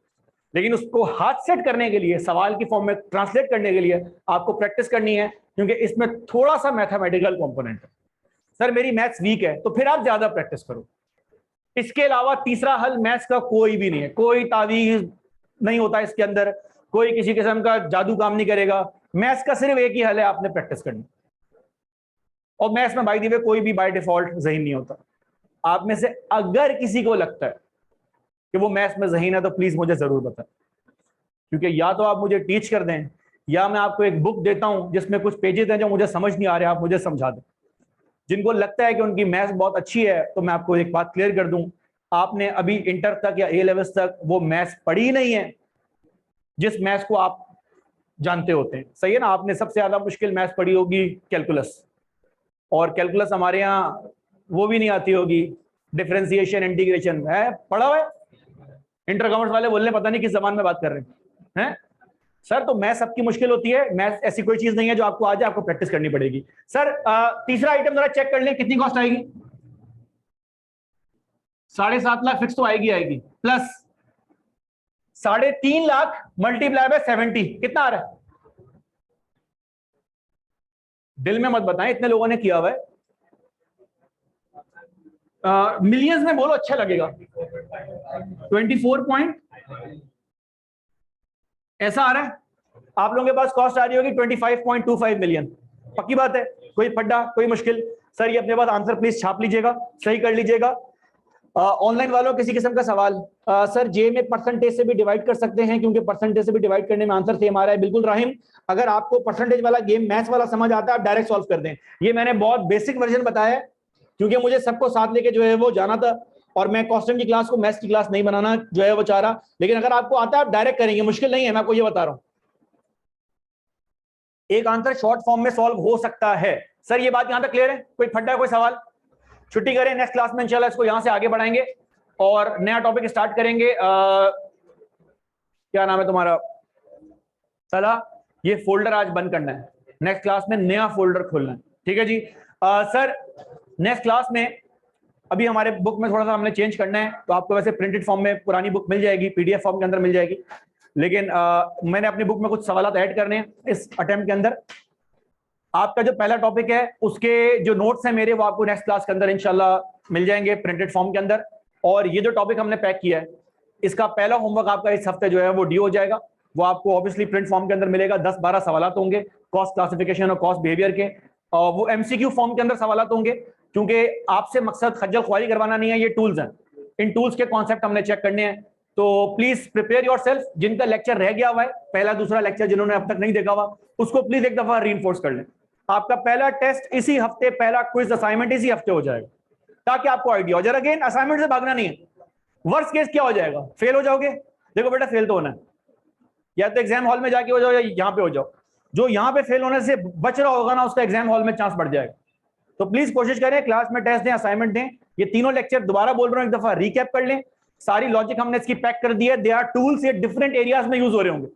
लेकिन उसको हाथ सेट करने के लिए, सवाल की फॉर्म में ट्रांसलेट करने के लिए आपको प्रैक्टिस करनी है, क्योंकि इसमें थोड़ा सा मैथमेटिकल कंपोनेंट है। सर मेरी मैथ्स वीक है, तो फिर आप ज्यादा प्रैक्टिस करो। इसके अलावा तीसरा हल मैथ्स का कोई भी नहीं है, कोई तावीज नहीं होता इसके अंदर, कोई किसी किस्म का जादू काम नहीं करेगा। मैथ्स का सिर्फ एक ही हल है, आपने प्रैक्टिस करनी। और मैथ्स में बाय द वे कोई भी बाय डिफॉल्ट ज़हीन नहीं होता। आप में से अगर किसी को लगता है कि वो मैथ्स में ज़हीन है, तो प्लीज मुझे जरूर बताएं, क्योंकि या तो आप मुझे टीच कर दें, या मैं आपको एक बुक देता हूं जिसमें कुछ पेजेस हैं जो मुझे समझ नहीं आ रहे, आप मुझे समझा दें। जिनको लगता है कि उनकी मैथ्स बहुत अच्छी है, तो मैं आपको एक बात क्लियर कर दूं, आपने अभी इंटर तक या ए लेवल्स तक वो मैथ्स पढ़ी नहीं है जिस मैथ्स को आप जानते होते हैं। सही है ना? आपने सबसे ज्यादा मुश्किल मैथ्स पढ़ी होगी कैलकुलस, और कैलकुलस हमारे यहाँ वो भी नहीं आती होगी, डिफरेंशिएशन इंटीग्रेशन है पढ़ा हुआ है। इंटर कॉमर्स वाले बोलने पता नहीं किस जबान में बात कर रहे हैं। सर तो मैथ्स सबकी मुश्किल होती है, मैथ्स ऐसी कोई चीज नहीं है जो आपको आ जाए, आपको प्रैक्टिस करनी पड़ेगी। सर तीसरा आइटम जरा चेक कर लें, कितनी कॉस्ट आएगी? 7.5 लाख फिक्स तो आएगी आएगी, प्लस 3.5 लाख मल्टीप्लाई बाय 70, कितना आ रहा है? दिल में मत बताएं, इतने लोगों ने किया हुआ है। मिलियंस में बोलो, अच्छा लगेगा। 24 पॉइंट ऐसा आ रहा है। आप लोगों के पास कॉस्ट आ रही होगी 25.25 मिलियन। पक्की बात है? कोई फड्डा, कोई मुश्किल? सर ये अपने पास आंसर प्लीज छाप लीजिएगा, सही कर लीजिएगा। ऑनलाइन वालों किसी किस्म का सवाल? सर जे में परसेंटेज से भी डिवाइड कर सकते हैं, क्योंकि परसेंटेज से भी डिवाइड करने में आंसर सेम आ रहा है। बिल्कुल राहिम, अगर आपको परसेंटेज वाला गेम मैथ्स वाला समझ आता है, आप डायरेक्ट सॉल्व कर दें। ये मैंने बहुत बेसिक वर्जन बताया है, क्योंकि मुझे सबको साथ लेके जो है वो जाना था, और मैं कॉस्टिंग की क्लास को मैथ्स की क्लास नहीं बनाना जो है वो चाह रहा। लेकिन अगर आपको आता है, आप डायरेक्ट करेंगे, मुश्किल नहीं है, मैं आपको ये बता रहा हूं। एक आंसर शॉर्ट फॉर्म में सॉल्व हो सकता है। सर ये बात यहां तक क्लियर है? कोई फड्डा, कोई सवाल? छुट्टी करें, नेक्स्ट क्लास में इंशाल्लाह इसको यहां से आगे बढ़ाएंगे और नया टॉपिक स्टार्ट करेंगे। क्या नाम है तुम्हारा? सलाह। ये फोल्डर आज बंद करना है, नेक्स्ट क्लास में नया फोल्डर खोलना है, ठीक है जी? सर नेक्स्ट क्लास में अभी हमारे बुक में थोड़ा सा हमने चेंज करना है, तो आपको वैसे प्रिंटेड फॉर्म में पुरानी बुक मिल जाएगी, पीडीएफ फॉर्म के अंदर मिल जाएगी, लेकिन मैंने अपनी बुक में कुछ सवाल ऐड करने हैं इस अटेम्प्ट के अंदर। आपका जो पहला टॉपिक है उसके जो नोट्स हैं मेरे, वो आपको नेक्स्ट क्लास के अंदर इंशाल्लाह मिल जाएंगे प्रिंटेड फॉर्म के अंदर। और ये जो टॉपिक हमने पैक किया है, इसका पहला होमवर्क आपका इस हफ्ते जो है वो ड्यू हो जाएगा। वो आपको ऑब्वियसली प्रिंट फॉर्म के अंदर मिलेगा। 10-12 सवाल होंगे कॉस्ट क्लासिफिकेशन और कॉस्ट बिहेवियर के, और वो एमसीक्यू फॉर्म के अंदर सवाल होंगे, क्योंकि आपसे मकसद खज्जल ख्वारी करवाना नहीं है। ये टूल्स हैं, इन टूल्स के कॉन्सेप्ट हमने चेक करने हैं। तो प्लीज प्रिपेयर योरसेल्फ। जिनका लेक्चर रह गया हुआ है, पहला दूसरा लेक्चर जिन्होंने अब तक नहीं देखा हुआ, उसको प्लीज एक दफा रीइंफोर्स कर लें। आपका पहला टेस्ट इसी हफ्ते, पहला क्विज असाइनमेंट इसी हफ्ते हो जाएगा, ताकि आपको आइडिया हो जाए। अगेन असाइनमेंट से भागना नहीं है। वर्स्ट केस क्या हो जाएगा? फेल हो जाओगे। देखो बेटा, फेल तो होना है, या तो एग्जाम हॉल में जाके हो जाओ या यहाँ पे हो जाओ। जो यहाँ पे फेल होने से बच रहा होगा ना, उसका एग्जाम हॉल में चांस बढ़ जाएगा। तो प्लीज कोशिश करें, क्लास में टेस्ट दें, असाइनमेंट दें। ये तीनों लेक्चर दोबारा बोल रहा हूं, एक दफा रिकैप कर लें। सारी लॉजिक हमने इसकी पैक कर दी है। दे आर टूल्स, ये डिफरेंट एरियाज में यूज हो रहे होंगे।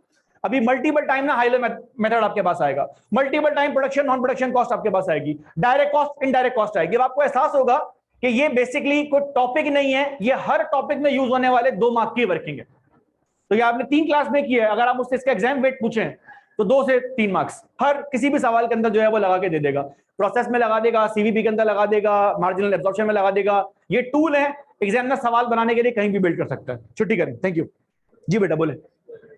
अभी मल्टीपल टाइम ना हाई लेवल मेथड आपके पास आएगा, multiple time production non production cost आपके पास आएगी, डायरेक्ट कॉस्ट इनडायरेक्ट कॉस्ट आएगी। अब आपको एहसास होगा कि ये बेसिकली कोई टॉपिक नहीं है, ये हर टॉपिक में यूज होने वाले 2 मार्क की वर्किंग है। तो ये आपने 3 क्लास में की है। अगर आप मुझसे इसका एग्जाम वेट पूछें तो 2 से 3 मार्क्स हर किसी भी सवाल के अंदर जो है वो लगा के दे देगा। प्रोसेस में लगा देगा, सीवीपी के अंदर लगा देगा, मार्जिनल एब्जॉर्प्शन में लगा देगा। ये टूल है, एग्जामिनर सवाल बनाने के लिए कहीं भी बिल्ड कर सकता है। छुट्टी करें, थैंक यू। जी बेटा बोले।